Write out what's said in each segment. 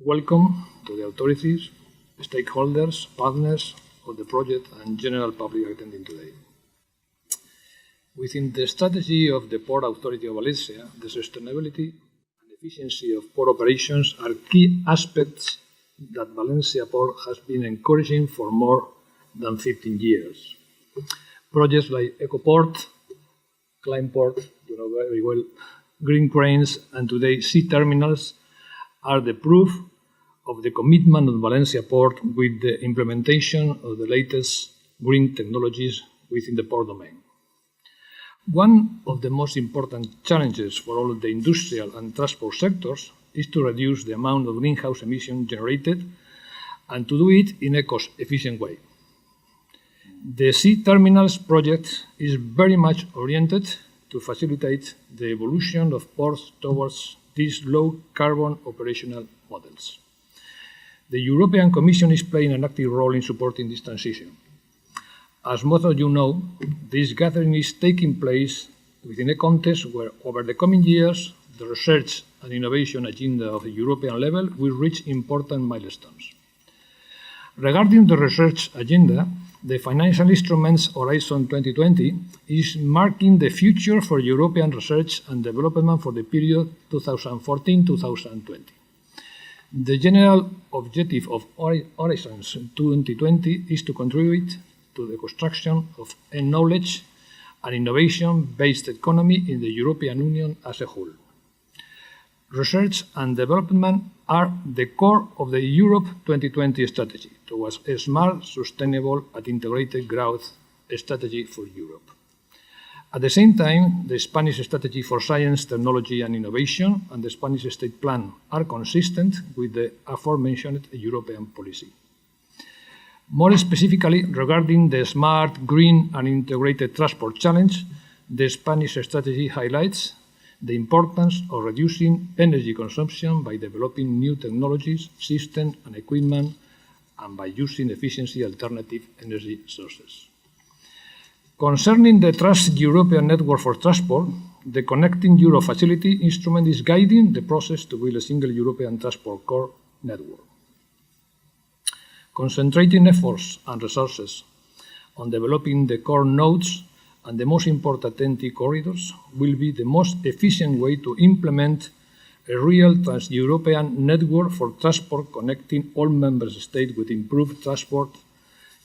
Welcome to the authorities, stakeholders, partners of the project and general public attending today. Within the strategy of the Port Authority of Valencia, the sustainability and efficiency of port operations are key aspects that Valenciaport has been encouraging for more than 15 years. Projects like EcoPort, Climport, you know very well, green cranes, and today sea terminals are the proof of the commitment of Valenciaport with the implementation of the latest green technologies within the port domain. One of the most important challenges for all of the industrial and transport sectors is to reduce the amount of greenhouse emissions generated and to do it in a cost-efficient way. The Sea Terminals project is very much oriented to facilitate the evolution of ports towards these low-carbon operational models. The European Commission is playing an active role in supporting this transition. As most of you know, this gathering is taking place within a context where, over the coming years, the research and innovation agenda of the European level will reach important milestones. Regarding the research agenda, the financial instruments Horizon 2020 is marking the future for European research and development for the period 2014-2020. The general objective of Horizon 2020 is to contribute to the construction of a knowledge and innovation-based economy in the European Union as a whole. Research and development are the core of the Europe 2020 strategy towards a smart, sustainable and integrated growth strategy for Europe. At the same time, the Spanish strategy for science, technology and innovation and the Spanish state plan are consistent with the aforementioned European policy. More specifically, regarding the smart, green and integrated transport challenge, the Spanish strategy highlights the importance of reducing energy consumption by developing new technologies, systems and equipment, and by using efficiency alternative energy sources. Concerning the Trans-European Network for Transport, the Connecting Europe Facility instrument is guiding the process to build a single European transport core network. Concentrating efforts and resources on developing the core nodes and the most important TEN-T corridors will be the most efficient way to implement a real trans-European network for transport connecting all member states with improved transport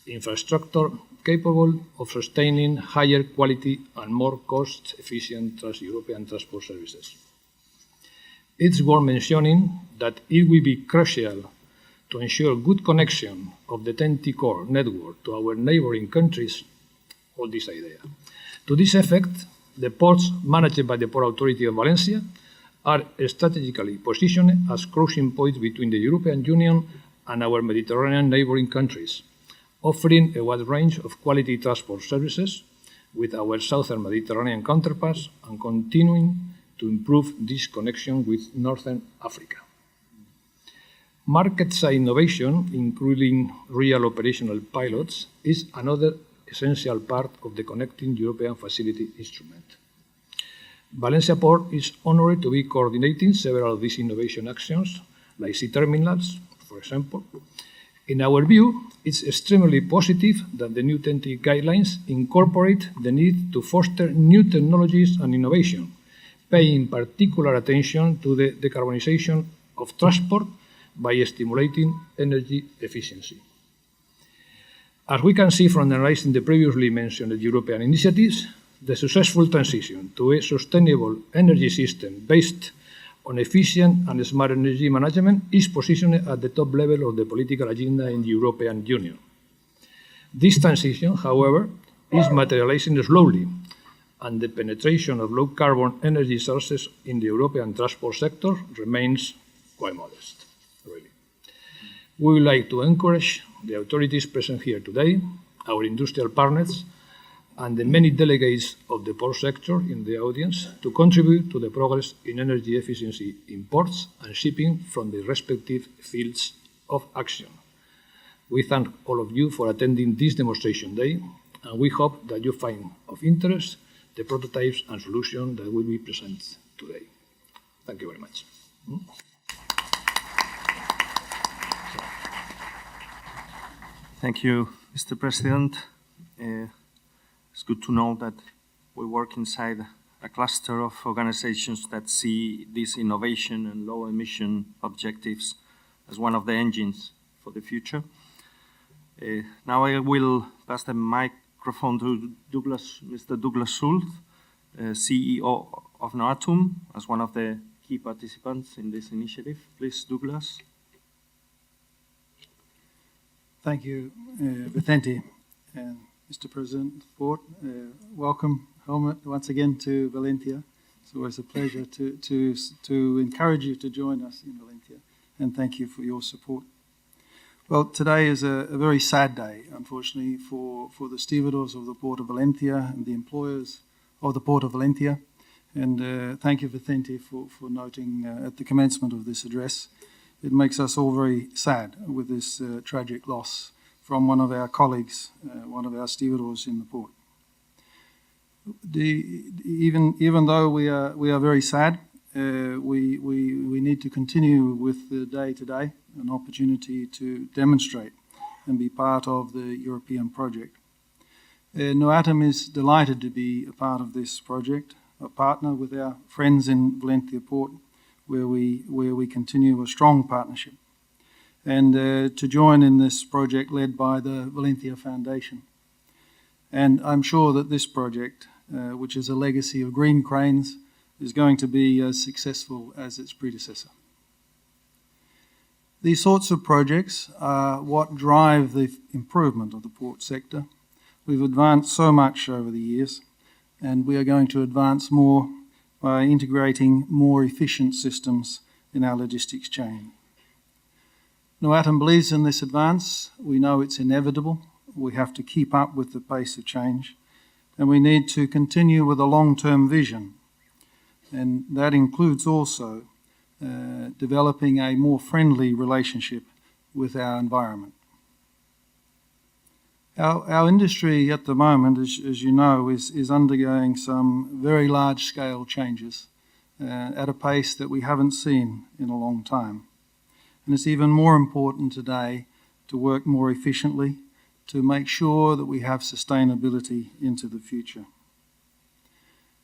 infrastructure capable of sustaining higher quality and more cost-efficient trans-European transport services. It's worth mentioning that it will be crucial to ensure good connection of the TEN-T core network to our neighboring countries, all this idea. To this effect, the ports managed by the Port Authority of Valencia are strategically positioned as crossing points between the European Union and our Mediterranean neighboring countries, offering a wide range of quality transport services with our southern Mediterranean counterparts and continuing to improve this connection with Northern Africa. Market-side innovation, including real operational pilots, is another essential part of the Connecting European Facility instrument. Valenciaport is honoured to be coordinating several of these innovation actions, like sea terminals, for example. In our view, it's extremely positive that the new TEN-T guidelines incorporate the need to foster new technologies and innovation, paying particular attention to the decarbonization of transport by stimulating energy efficiency. As we can see from analyzing the previously mentioned European initiatives, the successful transition to a sustainable energy system based on efficient and smart energy management is positioned at the top level of the political agenda in the European Union. This transition, however, is materializing slowly, and the penetration of low-carbon energy sources in the European transport sector remains quite modest. Really. We would like to encourage the authorities present here today, our industrial partners, and the many delegates of the port sector in the audience to contribute to the progress in energy efficiency in ports and shipping from the respective fields of action. We thank all of you for attending this demonstration day, and we hope that you find of interest the prototypes and solutions that will be presented today. Thank you very much. Thank you, Mr. President. It's good to know that we work inside a cluster of organizations that see this innovation and low emission objectives as one of the engines for the future. Now I will pass the microphone to Mr. Douglas Schultz, CEO of Noatum, as one of the key participants in this initiative. Please, Douglas. Thank you, Vicente and Mr. President Ford. Welcome, Helmut, once again to Valencia. It's always a pleasure to encourage you to join us in Valencia, and thank you for your support. Well, today is a very sad day, unfortunately, for the stevedores of the Port of Valencia and the employers of the Port of Valencia. And thank you, Vicente, for noting at the commencement of this address. It makes us all very sad with this tragic loss from one of our colleagues, one of our stevedores in the port. Even though we are very sad, we need to continue with the day today, an opportunity to demonstrate and be part of the European project. Noatum is delighted to be a part of this project, a partner with our friends in Valenciaport, where we continue a strong partnership, and to join in this project led by the Valencia Foundation. And I'm sure that this project, which is a legacy of green cranes, is going to be as successful as its predecessor. These sorts of projects are what drive the improvement of the port sector. We've advanced so much over the years, and we are going to advance more by integrating more efficient systems in our logistics chain. Noatum believes in this advance. We know it's inevitable. We have to keep up with the pace of change, and we need to continue with a long-term vision. And that includes also developing a more friendly relationship with our environment. Our industry at the moment, as you know, is undergoing some very large-scale changes at a pace that we haven't seen in a long time. And it's even more important today to work more efficiently to make sure that we have sustainability into the future.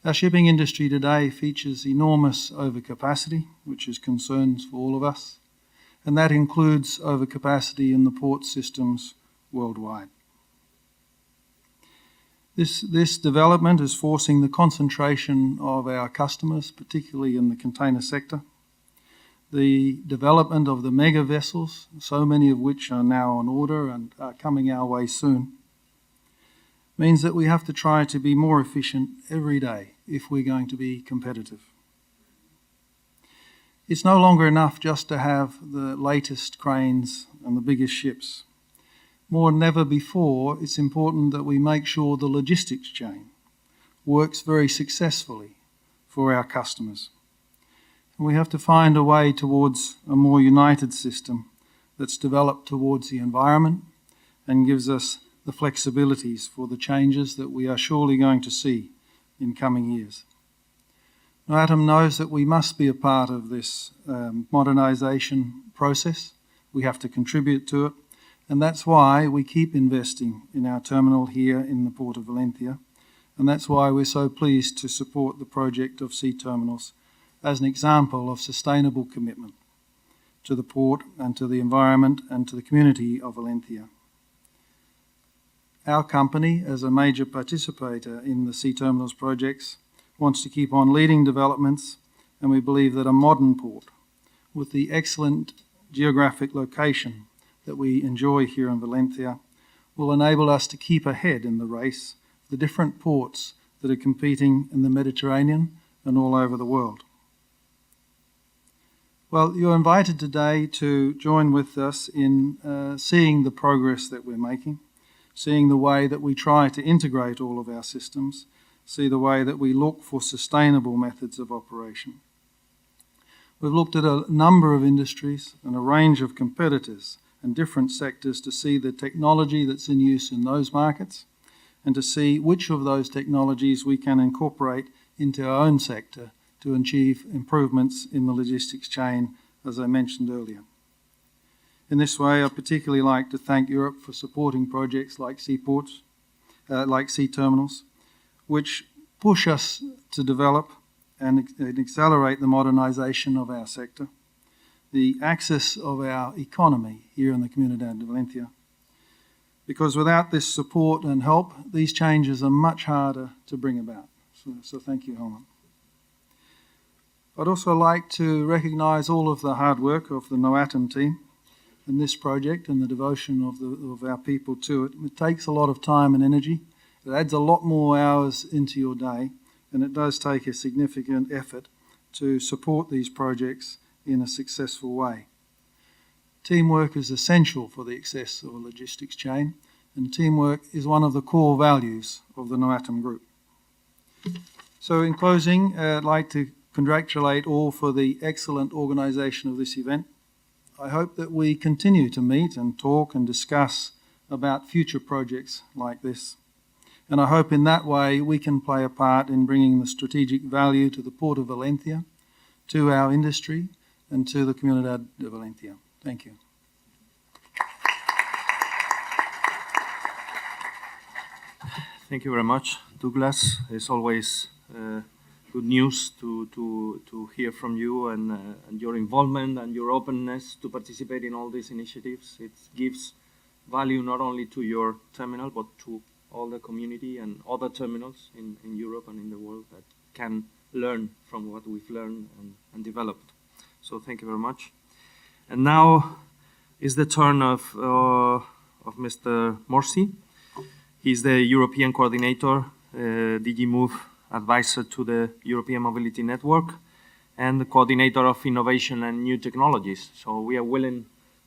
Our shipping industry today features enormous overcapacity, which is concerns for all of us, and that includes overcapacity in the port systems worldwide. This development is forcing the concentration of our customers, particularly in the container sector. The development of the mega vessels, so many of which are now on order and are coming our way soon, means that we have to try to be more efficient every day if we're going to be competitive. It's no longer enough just to have the latest cranes and the biggest ships. More than ever before, it's important that we make sure the logistics chain works very successfully for our customers. And we have to find a way towards a more united system that's developed towards the environment and gives us the flexibilities for the changes that we are surely going to see in coming years. Noatum knows that we must be a part of this modernisation process. We have to contribute to it. And that's why we keep investing in our terminal here in the Port of Valencia. And that's why we're so pleased to support the project of sea terminals as an example of sustainable commitment to the port and to the environment and to the community of Valencia. Our company, as a major participator in the sea terminals projects, wants to keep on leading developments, and we believe that a modern port with the excellent geographic location that we enjoy here in Valencia will enable us to keep ahead in the race of the different ports that are competing in the Mediterranean and all over the world. Well, you're invited today to join with us in seeing the progress that we're making, seeing the way that we try to integrate all of our systems, see the way that we look for sustainable methods of operation. We've looked at a number of industries and a range of competitors and different sectors to see the technology that's in use in those markets and to see which of those technologies we can incorporate into our own sector to achieve improvements in the logistics chain, as I mentioned earlier. In this way, I particularly like to thank Europe for supporting projects like seaports, like sea terminals, which push us to develop and accelerate the modernisation of our sector, the access of our economy here in the Comunidad de Valencia. Because without this support and help, these changes are much harder to bring about. So thank you, Helmut. I'd also like to recognise all of the hard work of the Noatum team in this project and the devotion of our people to it. It takes a lot of time and energy. It adds a lot more hours into your day, and it does take a significant effort to support these projects in a successful way. Teamwork is essential for the success of a logistics chain, and teamwork is one of the core values of the Noatum Group. So in closing, I'd like to congratulate all for the excellent organisation of this event. I hope that we continue to meet and talk and discuss about future projects like this. And I hope in that way we can play a part in bringing the strategic value to the Port of Valencia, to our industry, and to the Comunidad de Valencia. Thank you. Thank you very much, Douglas. It's always good news to hear from you and your involvement and your openness to participate in all these initiatives. It gives value not only to your terminal, but to all the community and other terminals in Europe and in the world that can learn from what we've learned and developed. So thank you very much. And now is the turn of Mr. Morsi. He's the European coordinator, DG Move advisor to the European Mobility Network, and the coordinator of innovation and new technologies. So we are willing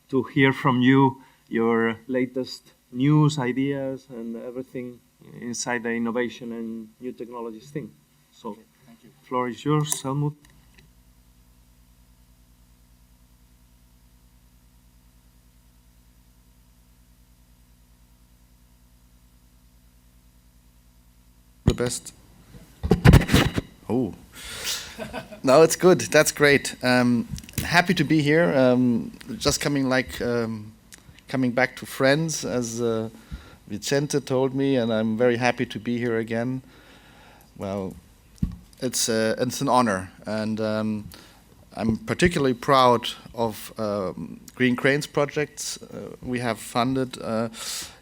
to hear from you your latest news, ideas, and everything inside the innovation and new technologies thing. So, okay, thank you. Floor is yours, Helmut. The best. Oh, no, it's good. That's great. Happy to be here. Just coming back to friends, as Vicente told me, and I'm very happy to be here again. Well, it's an honor, and I'm particularly proud of Green Cranes projects we have funded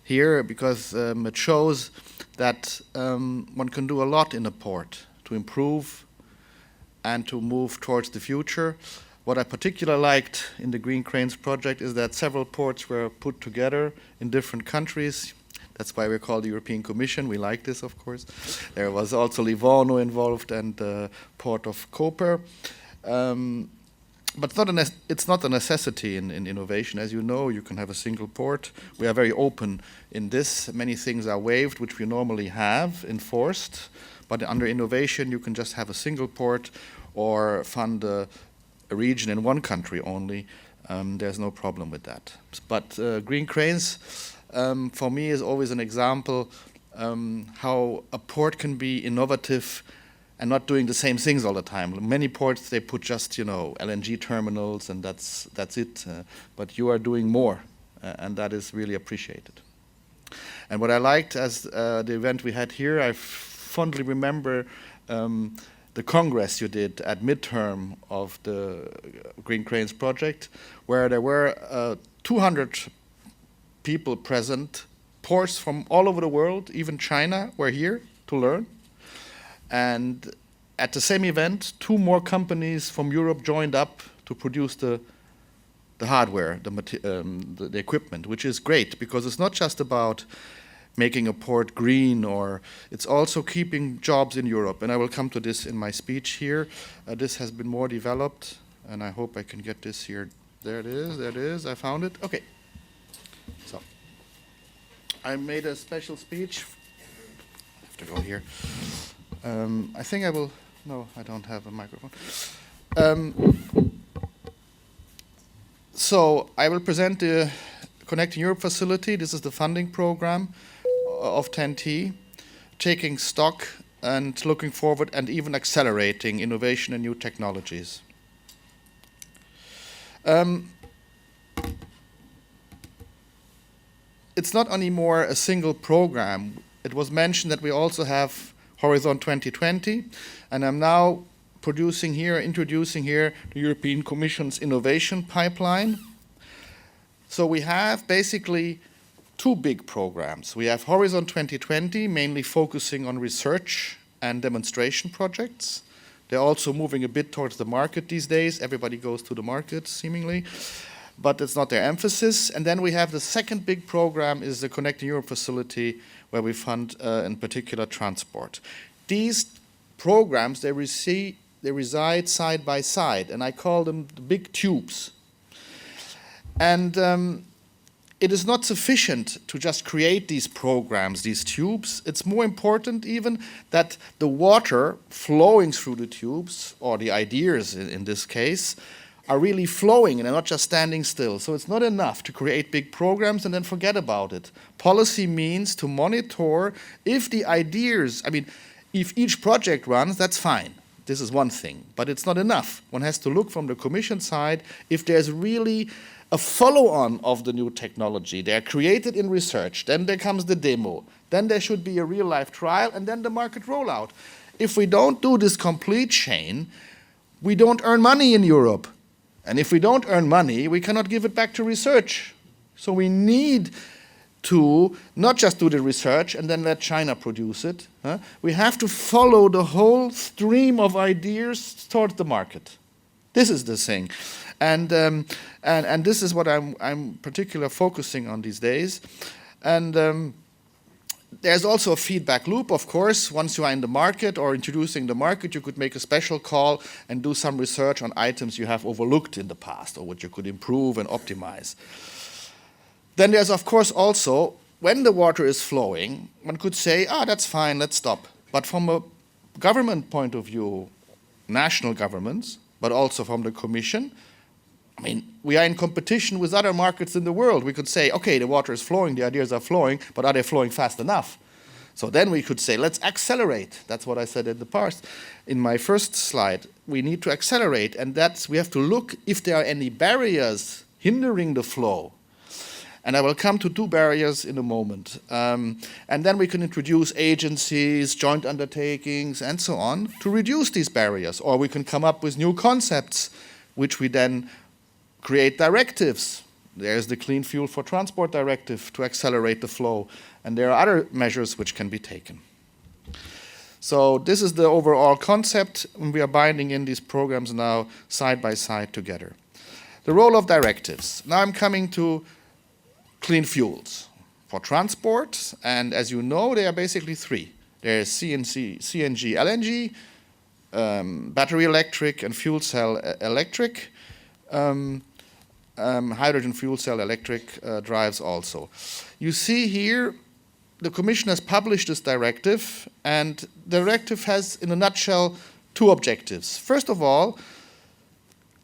here, because it shows that one can do a lot in a port to improve and to move towards the future. What I particularly liked in the Green Cranes project is that several ports were put together in different countries. That's why we're called the European Commission. We like this, of course. There was also Livorno involved and the port of Koper. But it's not a necessity in innovation. As you know, you can have a single port. We are very open in this. Many things are waived, which we normally have enforced. But under innovation, you can just have a single port or fund a region in one country only. There's no problem with that. But Green Cranes, for me, is always an example how a port can be innovative and not doing the same things all the time. Many ports, they put just, LNG terminals, and that's it. But you are doing more, and that is really appreciated. And what I liked as the event we had here, I fondly remember the congress you did at midterm of the Green Cranes project, where there were 200 people present, ports from all over the world, even China were here to learn. And at the same event, 2 more companies from Europe joined up to produce the hardware, the equipment, which is great, because it's not just about making a port green, or it's also keeping jobs in Europe. And I will come to this in my speech here. This has been more developed, and I hope I can get this here. There it is, I found it. Okay. So, I made a special speech. I have to go here. I think I will, no, I don't have a microphone. So I will present the Connecting Europe facility. This is the funding program of TEN-T, taking stock and looking forward and even accelerating innovation and new technologies. it's not anymore a single program. It was mentioned that we also have Horizon 2020, and I'm now introducing here the European Commission's innovation pipeline. So we have basically two big programs. We have Horizon 2020, mainly focusing on research and demonstration projects. They're also moving a bit towards the market these days. Everybody goes to the market, seemingly, but it's not their emphasis. And then we have the second big program is the Connecting Europe facility, where we fund, in particular, transport. These programs, they reside side by side, and I call them the big tubes. And it is not sufficient to just create these programs, these tubes. It's more important even that the water flowing through the tubes, or the ideas in this case, are really flowing and are not just standing still. So it's not enough to create big programs and then forget about it. Policy means to monitor if the ideas, if each project runs, that's fine. This is one thing, but it's not enough. One has to look from the Commission side if there's really a follow-on of the new technology. They're created in research, then there comes the demo, then there should be a real-life trial, and then the market rollout. If we don't do this complete chain, we don't earn money in Europe. And if we don't earn money, we cannot give it back to research. So we need to not just do the research and then let China produce it. We have to follow the whole stream of ideas towards the market. This is the thing. And this is what I'm particularly focusing on these days. And there's also a feedback loop, of course. Once you are in the market or introducing the market, you could make a special call and do some research on items you have overlooked in the past or what you could improve and optimize. Then there's, of course, also, when the water is flowing, one could say, that's fine, let's stop. But from a government point of view, national governments, but also from the Commission, we are in competition with other markets in the world. We could say, okay, the water is flowing, the ideas are flowing, but are they flowing fast enough? So then we could say, let's accelerate. That's what I said in the past. In my first slide, we need to accelerate, and we have to look if there are any barriers hindering the flow. And I will come to two barriers in a moment. And then we can introduce agencies, joint undertakings, and so on to reduce these barriers. Or we can come up with new concepts, which we then create directives. There's the Clean Fuel for Transport Directive to accelerate the flow. And there are other measures which can be taken. So this is the overall concept, and we are binding in these programs now side by side together. The role of directives. Now I'm coming to clean fuels for transport, and as you know, there are basically three. There's CNG, LNG, battery electric, and fuel cell electric. Hydrogen fuel cell electric drives also. You see here, the Commission has published this directive, and the directive has, in a nutshell, two objectives. First of all,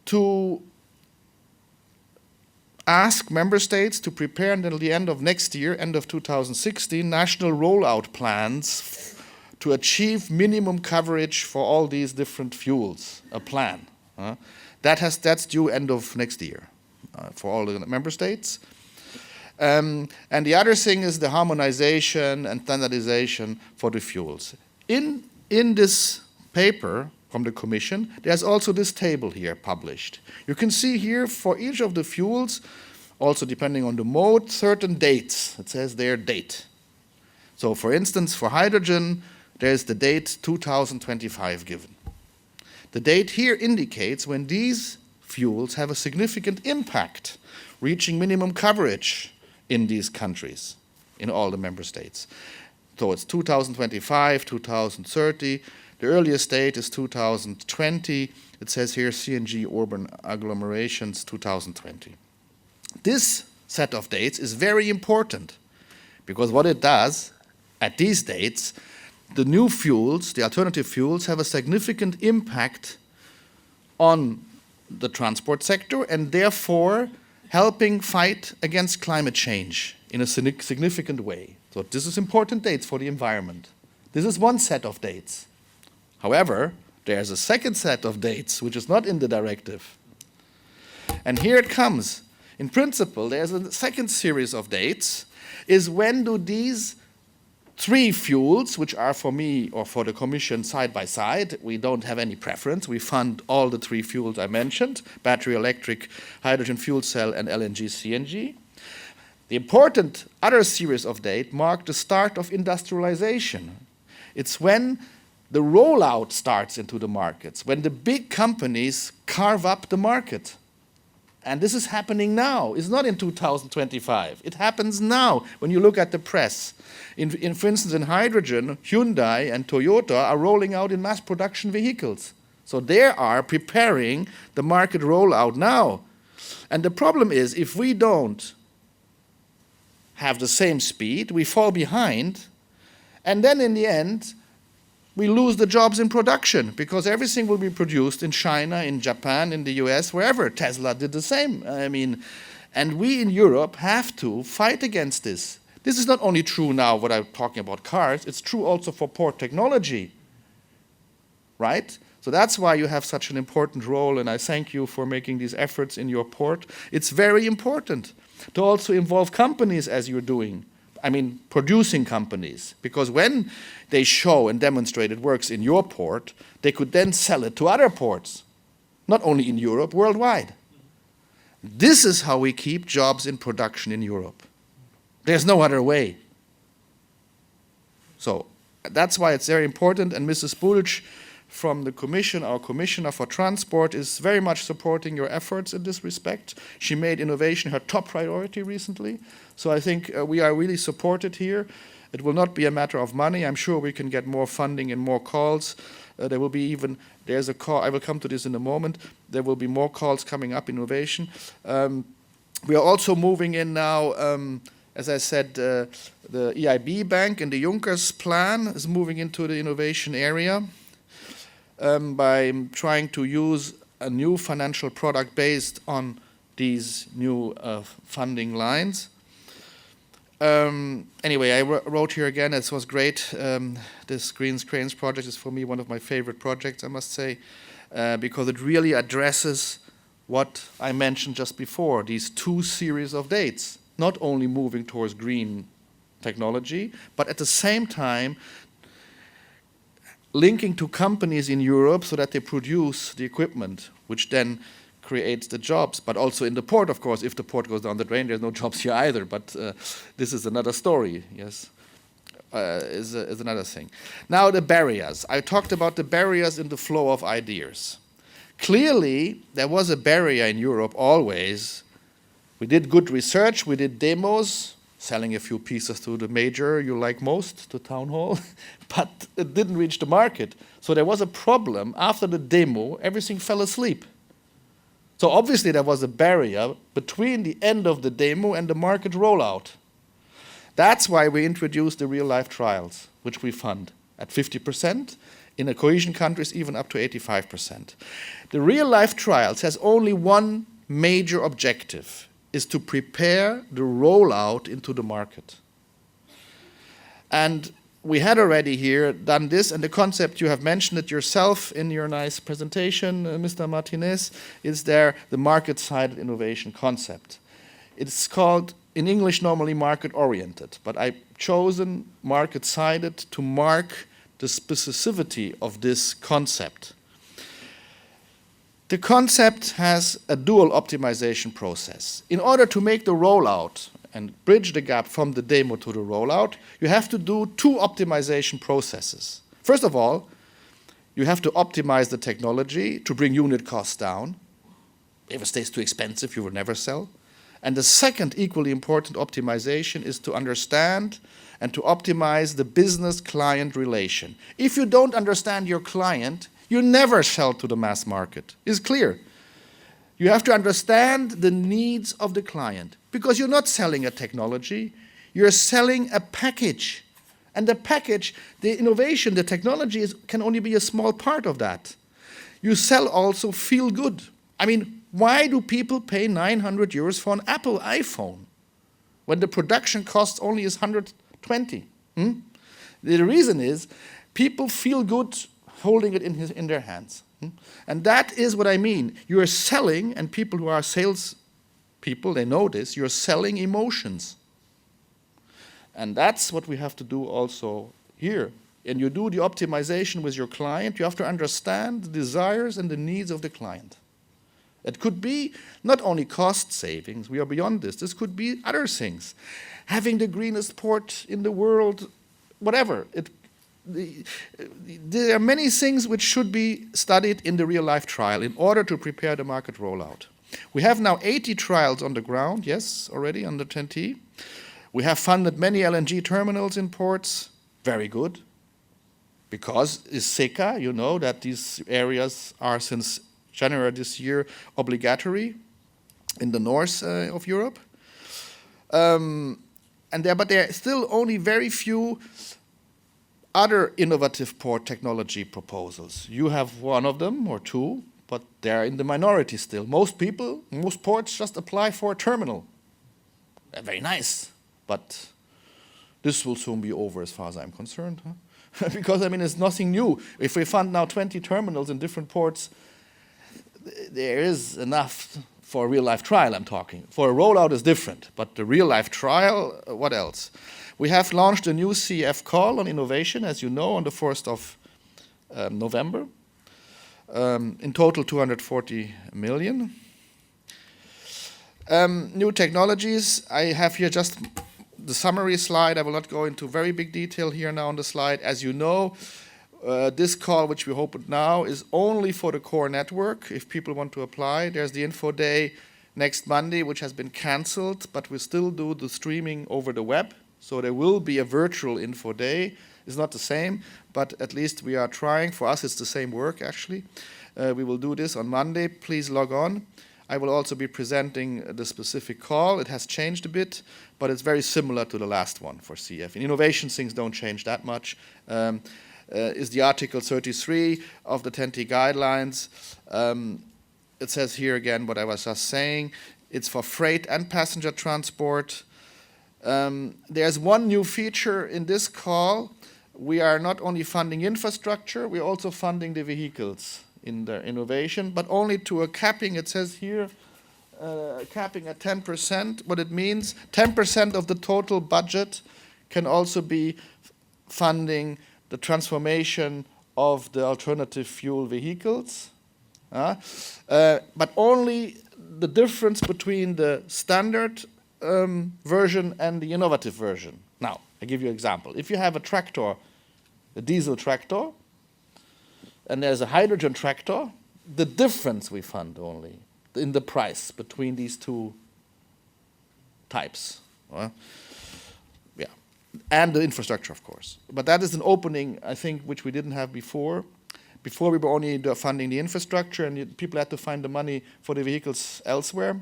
to ask member states to prepare until the end of next year, end of 2016, national rollout plans to achieve minimum coverage for all these different fuels, a plan. That's due end of next year for all the member states. And the other thing is the harmonization and standardization for the fuels. In this paper from the Commission, there's also this table here published. You can see here for each of the fuels, also depending on the mode, certain dates. It says their date. So for instance, for hydrogen, there's the date 2025 given. The date here indicates when these fuels have a significant impact, reaching minimum coverage in these countries, in all the member states. So it's 2025, 2030. The earliest date is 2020. It says here CNG urban agglomerations 2020. This set of dates is very important because what it does at these dates, the new fuels, the alternative fuels, have a significant impact on the transport sector and therefore helping fight against climate change in a significant way. So this is important dates for the environment. This is one set of dates. However, there's a second set of dates which is not in the directive. And here it comes. In principle, there's a second series of dates, is when do these three fuels, which are for me or for the Commission side by side, we don't have any preference. We fund all the three fuels I mentioned, battery electric, hydrogen fuel cell, and LNG, CNG. The important other series of dates mark the start of industrialization. It's when the rollout starts into the markets, when the big companies carve up the market. And this is happening now. It's not in 2025. It happens now when you look at the press. For instance, in hydrogen, Hyundai and Toyota are rolling out in mass production vehicles. So they are preparing the market rollout now. And the problem is, if we don't have the same speed, we fall behind, and then in the end, we lose the jobs in production because everything will be produced in China, in Japan, in the US, wherever. Tesla did the same. And we in Europe have to fight against this. This is not only true now, what I'm talking about cars, it's true also for port technology, right? So that's why you have such an important role, and I thank you for making these efforts in your port. It's very important to also involve companies as you're doing. I mean, producing companies, because when they show and demonstrate it works in your port, they could then sell it to other ports, not only in Europe, worldwide. This is how we keep jobs in production in Europe. There's no other way. So that's why it's very important, and Mrs. Bulc from the Commission, our Commissioner for Transport, is very much supporting your efforts in this respect. She made innovation her top priority recently. So I think we are really supported here. It will not be a matter of money. I'm sure we can get more funding and more calls. There will be even, there's a call, I will come to this in a moment, there will be more calls coming up, innovation. We are also moving in now, as I said, the EIB bank and the Juncker's plan is moving into the innovation area by trying to use a new financial product based on these new funding lines. Anyway, I wrote here again, it was great. This Green Cranes project is for me one of my favorite projects, I must say, because it really addresses what I mentioned just before, these two series of dates, not only moving towards green technology, but at the same time linking to companies in Europe so that they produce the equipment, which then creates the jobs, but also in the port, of course. If the port goes down the drain, there's no jobs here either, but this is another story, yes, is another thing. Now the barriers. I talked about the barriers in the flow of ideas. Clearly, there was a barrier in Europe always. We did good research, we did demos, selling a few pieces to the major you like most, to Town Hall, but it didn't reach the market. So there was a problem. After the demo, everything fell asleep. So obviously there was a barrier between the end of the demo and the market rollout. That's why we introduced the real-life trials, which we fund at 50%, in the cohesion countries even up to 85%. The real-life trials has only one major objective, is to prepare the rollout into the market. And we had already here done this, and the concept, you have mentioned it yourself in your nice presentation, Mr. Martínez, is there the market-sided innovation concept. It's called, in English, normally market-oriented, but I've chosen market-sided to mark the specificity of this concept. The concept has a dual optimization process. In order to make the rollout and bridge the gap from the demo to the rollout, you have to do two optimization processes. First of all, you have to optimize the technology to bring unit costs down. If it stays too expensive, you will never sell. And the second equally important optimization is to understand and to optimize the business-client relation. If you don't understand your client, you never sell to the mass market. It's clear. You have to understand the needs of the client, because you're not selling a technology, you're selling a package. And the package, the innovation, the technology can only be a small part of that. You sell also feel good. I mean, why do people pay 900 euros for an Apple iPhone when the production cost only is 120? The reason is people feel good holding it in their hands. And that is what I mean. You are selling, and people who are sales people, they know this, you're selling emotions. And that's what we have to do also here. And you do the optimization with your client, you have to understand the desires and the needs of the client. It could be not only cost savings, we are beyond this. This could be other things. Having the greenest port in the world, whatever. There are many things which should be studied in the real-life trial in order to prepare the market rollout. We have now 80 trials on the ground, yes, already under 10T. We have funded many LNG terminals in ports, very good. Because it's SECA, you know that these areas are since January this year obligatory in the north of Europe. But there are still only very few other innovative port technology proposals. You have one of them or two, but they're in the minority still. Most ports just apply for a terminal. They're very nice, but this will soon be over as far as I'm concerned. Huh? Because, it's nothing new. If we fund now 20 terminals in different ports, there is enough for a real-life trial, I'm talking. For a rollout is different, but the real-life trial, what else? We have launched a new CF call on innovation, as you know, on the 1st of November. In total, 240 million. New technologies, I have here just the summary slide. I will not go into very big detail here now on the slide. As you know, this call, which we open now, is only for the core network. If people want to apply, there's the info day next Monday, which has been cancelled, but we still do the streaming over the web. So there will be a virtual info day. It's not the same, but at least we are trying. For us, it's the same work, actually. We will do this on Monday. Please log on. I will also be presenting the specific call. It has changed a bit, but it's very similar to the last one for CF. In innovation, things don't change that much. Is the Article 33 of the 10T guidelines. It says here again what I was just saying. It's for freight and passenger transport. There's one new feature in this call. We are not only funding infrastructure, we're also funding the vehicles in the innovation, but only to a capping. It says here, capping at 10%. What it means, 10% of the total budget can also be funding the transformation of the alternative fuel vehicles. But only the difference between the standard version and the innovative version. Now, I give you an example. If you have a tractor, a diesel tractor, and there's a hydrogen tractor, the difference we fund only in the price between these two types. And the infrastructure, of course. But that is an opening, I think, which we didn't have before. Before we were only funding the infrastructure, and people had to find the money for the vehicles elsewhere.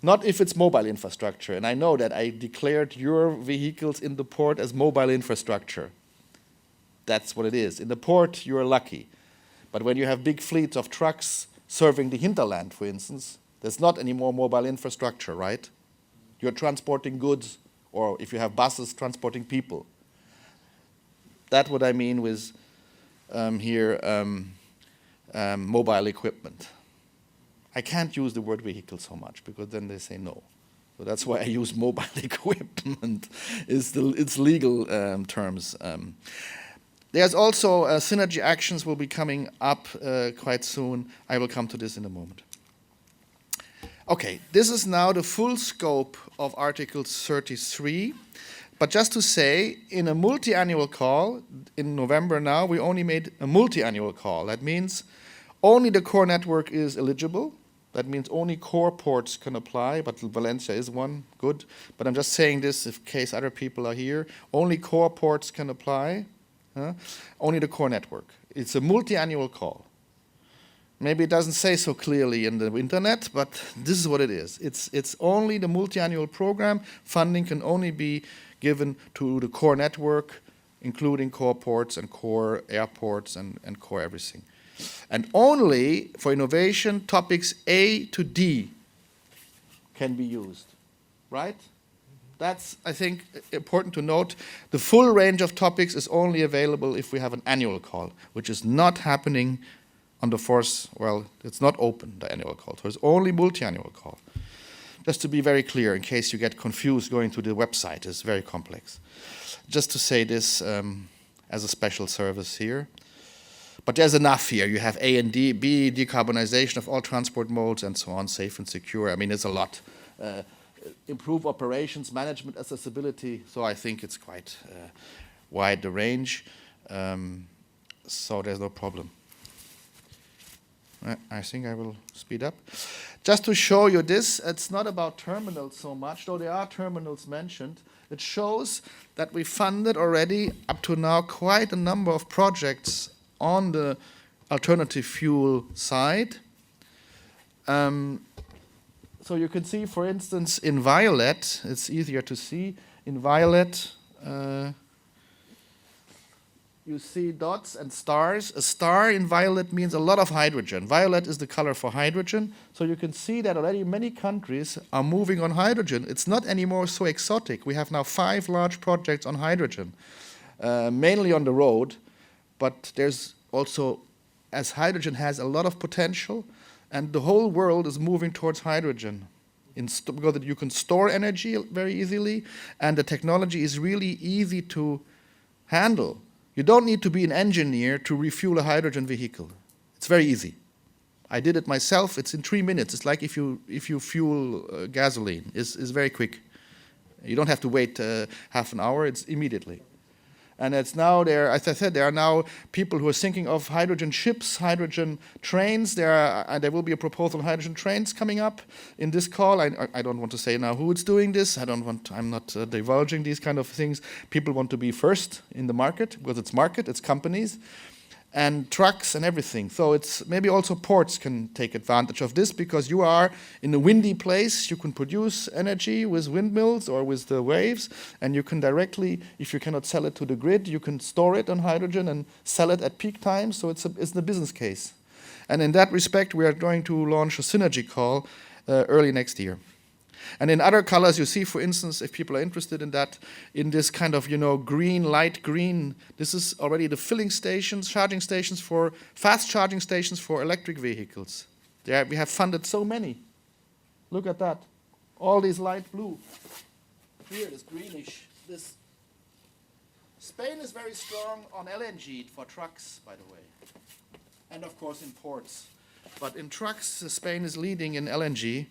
Not if it's mobile infrastructure. And I know that I declared your vehicles in the port as mobile infrastructure. That's what it is. In the port, you're lucky. But when you have big fleets of trucks serving the hinterland, for instance, there's not any more mobile infrastructure, right? You're transporting goods, or if you have buses, transporting people. That's what I mean with mobile equipment. I can't use the word vehicle so much, because then they say no. So that's why I use mobile equipment. It's legal terms. There's also synergy actions will be coming up quite soon. I will come to this in a moment. Okay, this is now the full scope of Article 33. But just to say, in a multi-annual call, in November now, we only made a multi-annual call. That means only the core network is eligible. That means only core ports can apply, but Valencia is one, good. But I'm just saying this in case other people are here. Only core ports can apply. Only the core network. It's a multi-annual call. Maybe it doesn't say so clearly in the internet, but this is what it is. It's only the multi-annual program. Funding can only be given to the core network, including core ports and core airports and core everything. And only for innovation, topics A to D can be used, right? That's, I think, important to note. The full range of topics is only available if we have an annual call, which is not happening on the 4th. Well, it's not open, the annual call. So it's only multi-annual call. Just to be very clear, in case you get confused going to the website, it's very complex. Just to say this as a special service here. But there's enough here. You have A and D, B, decarbonization of all transport modes and so on, safe and secure. I mean, it's a lot. Improve operations, management, accessibility. So I think it's quite wide the range. So there's no problem. I think I will speed up. Just to show you this, it's not about terminals so much, though there are terminals mentioned. It shows that we funded already up to now quite a number of projects on the alternative fuel side. So you can see, for instance, in violet, it's easier to see. In violet, you see dots and stars. A star in violet means a lot of hydrogen. Violet is the color for hydrogen. So you can see that already many countries are moving on hydrogen. It's not anymore so exotic. We have now 5 large projects on hydrogen, mainly on the road. But there's also, as hydrogen has a lot of potential, and the whole world is moving towards hydrogen because you can store energy very easily, and the technology is really easy to handle. You don't need to be an engineer to refuel a hydrogen vehicle. It's very easy. I did it myself. It's in 3 minutes. It's like if you fuel gasoline. It's very quick. You don't have to wait half an hour. It's immediately. And it's now there, as I said, there are now people who are thinking of hydrogen ships, hydrogen trains. There will be a proposal on hydrogen trains coming up in this call. I don't want to say now who is doing this. I'm not divulging these kind of things. People want to be first in the market because it's companies, and trucks and everything. So it's maybe also ports can take advantage of this, because you are in a windy place. You can produce energy with windmills or with the waves, and you can directly, if you cannot sell it to the grid, you can store it on hydrogen and sell it at peak times. So it's the business case. And in that respect, we are going to launch a synergy call early next year. And in other colors, you see, for instance, if people are interested in that, in this kind of, green, light green, this is already the filling stations, charging stations for, fast charging stations for electric vehicles. There we have funded so many. Look at that. All these light blue. Here, this greenish. This. Spain is very strong on LNG for trucks, by the way. And of course in ports. But in trucks, Spain is leading in LNG.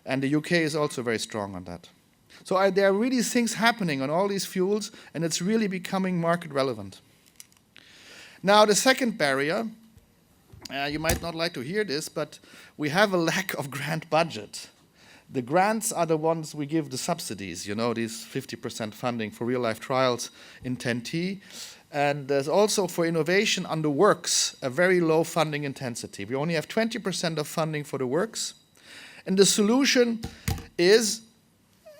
And the UK is also very strong on that. So there are really things happening on all these fuels, and it's really becoming market relevant. Now, the second barrier, you might not like to hear this, but we have a lack of grant budget. The grants are the ones we give the subsidies, these 50% funding for real-life trials in 10T. And there's also, for innovation on the works, a very low funding intensity. We only have 20% of funding for the works. And the solution is,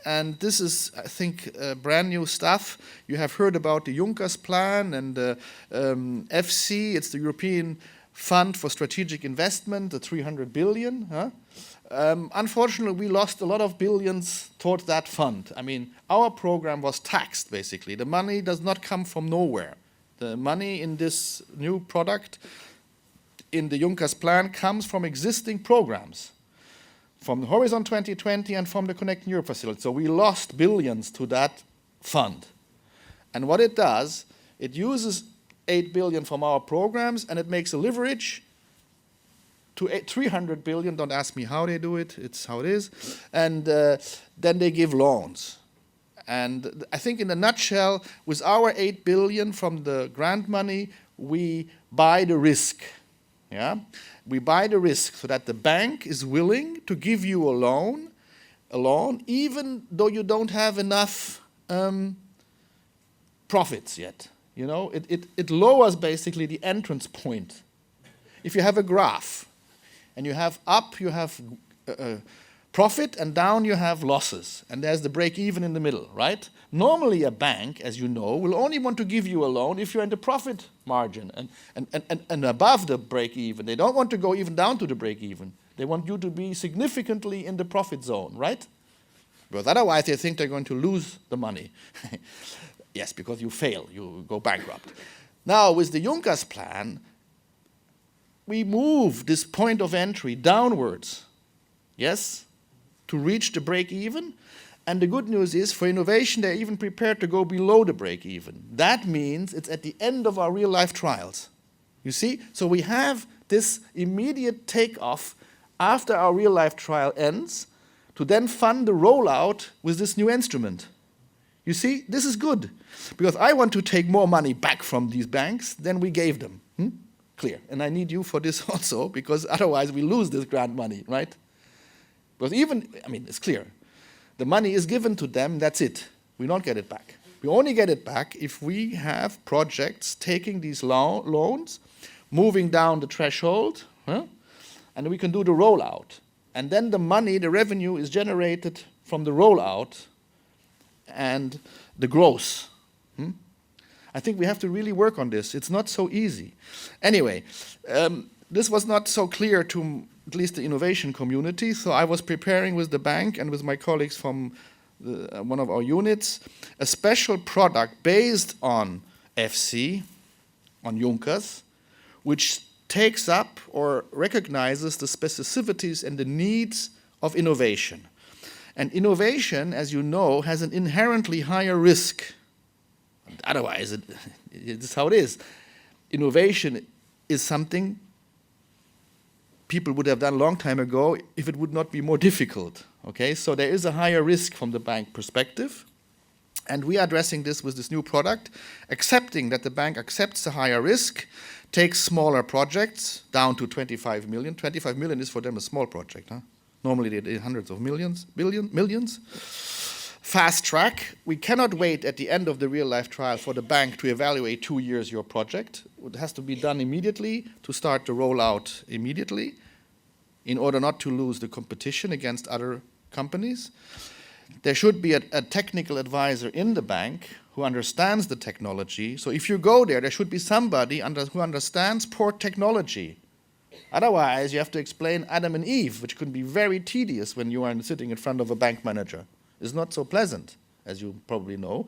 and this is, I think, brand new stuff. You have heard about the Juncker's plan and the FC. It's the European Fund for Strategic Investment, the 300 billion. Unfortunately, we lost a lot of billions towards that fund. I mean, our program was taxed, basically. The money does not come from nowhere. The money in this new product, in the Juncker's plan, comes from existing programs, from the Horizon 2020 and from the Connecting Europe facility. So we lost billions to that fund. And what it does, it uses 8 billion from our programs, and it makes a leverage to 300 billion. Don't ask me how they do it, it's how it is. And then they give loans. And I think in a nutshell, with our 8 billion from the grant money, we buy the risk. Yeah? We buy the risk so that the bank is willing to give you a loan, even though you don't have enough profits yet. It lowers basically the entrance point. If you have a graph, and you have up, you have profit, and down you have losses, and there's the break even in the middle, right? Normally a bank, as you know, will only want to give you a loan if you're in the profit margin and above the break even. They don't want to go even down to the break even. They want you to be significantly in the profit zone, right? Because otherwise they think they're going to lose the money. Yes, because you fail, you go bankrupt. Now with the Juncker's plan, we move this point of entry downwards, yes, to reach the break-even. And the good news is, for innovation, they're even prepared to go below the break-even. That means it's at the end of our real-life trials. You see? So we have this immediate takeoff after our real-life trial ends to then fund the rollout with this new instrument. You see? This is good. Because I want to take more money back from these banks than we gave them. Clear. And I need you for this also, because otherwise we lose this grant money, right? Because it's clear. The money is given to them, that's it. We don't get it back. We only get it back if we have projects taking these loans, moving down the threshold, and we can do the rollout. And then the money, the revenue is generated from the rollout and the growth. I think we have to really work on this. It's not so easy. Anyway, this was not so clear to at least the innovation community, so I was preparing with the bank and with my colleagues from one of our units a special product based on FC, on Junkers, which takes up or recognizes the specificities and the needs of innovation. And innovation, as you know, has an inherently higher risk. Otherwise, it's how it is. Innovation is something people would have done a long time ago if it would not be more difficult. Okay, so there is a higher risk from the bank perspective. And we are addressing this with this new product, accepting that the bank accepts the higher risk, takes smaller projects down to 25 million. 25 million is for them a small project. Normally they do hundreds of millions. Fast track. We cannot wait at the end of the real-life trial for the bank to evaluate 2 years your project. It has to be done immediately to start the rollout immediately in order not to lose the competition against other companies. There should be a technical advisor in the bank who understands the technology. So if you go there should be somebody who understands port technology. Otherwise, you have to explain Adam and Eve, which can be very tedious when you are sitting in front of a bank manager. It's not so pleasant, as you probably know.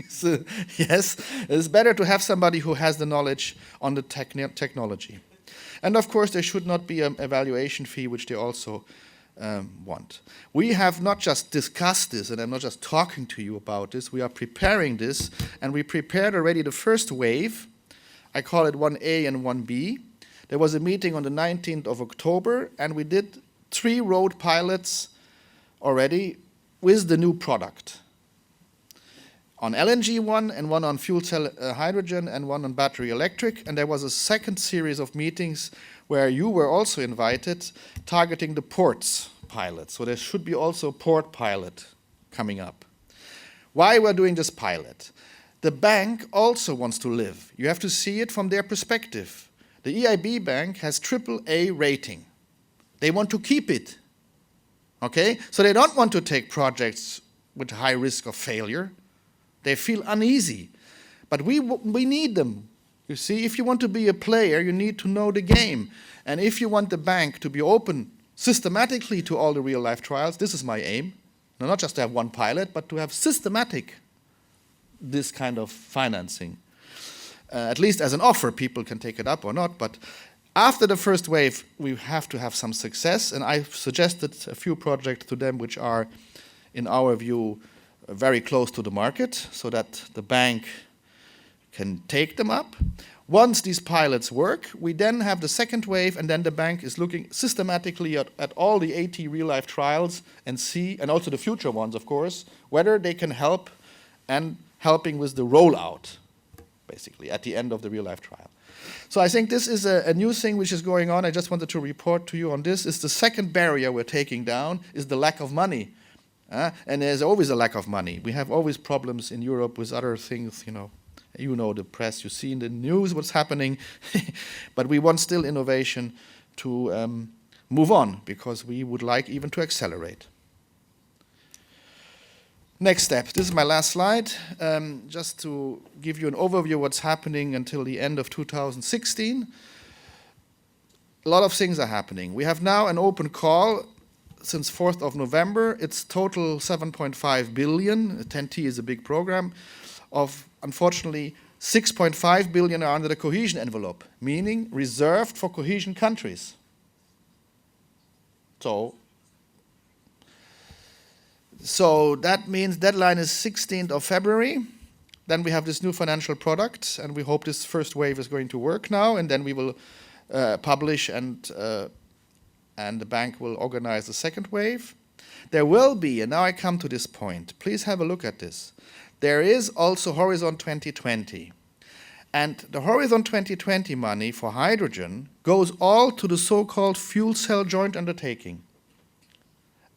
So, yes, it's better to have somebody who has the knowledge on the technology. And of course, there should not be an evaluation fee, which they also want. We have not just discussed this, and I'm not just talking to you about this, we are preparing this, and we prepared already the first wave. I call it 1A and 1B. There was a meeting on the 19th of October, and we did 3 road pilots already with the new product. On LNG one, and one on fuel cell hydrogen, and one on battery electric. And there was a second series of meetings where you were also invited, targeting the ports pilot. So there should be also a port pilot coming up. Why we're doing this pilot? The bank also wants to live. You have to see it from their perspective. The EIB bank has AAA rating. They want to keep it. Okay? So they don't want to take projects with high risk of failure. They feel uneasy. But we need them. You see, if you want to be a player, you need to know the game. And if you want the bank to be open systematically to all the real-life trials, this is my aim. Not just to have one pilot, but to have systematic this kind of financing. At least as an offer, people can take it up or not. But after the first wave, we have to have some success. And I suggested a few projects to them which are, in our view, very close to the market, so that the bank can take them up. Once these pilots work, we then have the second wave, and then the bank is looking systematically at all the 80 real-life trials and see, and also the future ones, of course, whether they can help and helping with the rollout, basically, at the end of the real-life trial. So I think this is a new thing which is going on. I just wanted to report to you on this. It's the second barrier we're taking down, is the lack of money. And there's always a lack of money. We have always problems in Europe with other things, You know the press, you see in the news what's happening. But we want still innovation to move on, because we would like even to accelerate. Next step. This is my last slide. Just to give you an overview of what's happening until the end of 2016. A lot of things are happening. We have now an open call since 4th of November. It's total 7.5 billion. 10T is a big program. Of, unfortunately, 6.5 billion are under the cohesion envelope, meaning reserved for cohesion countries. So So that means deadline is 16th of February. Then we have this new financial product, and we hope this first wave is going to work now, and then we will publish, and the bank will organize the second wave. There will be, and now I come to this point, please have a look at this. There is also Horizon 2020. And the Horizon 2020 money for hydrogen goes all to the so-called fuel cell joint undertaking.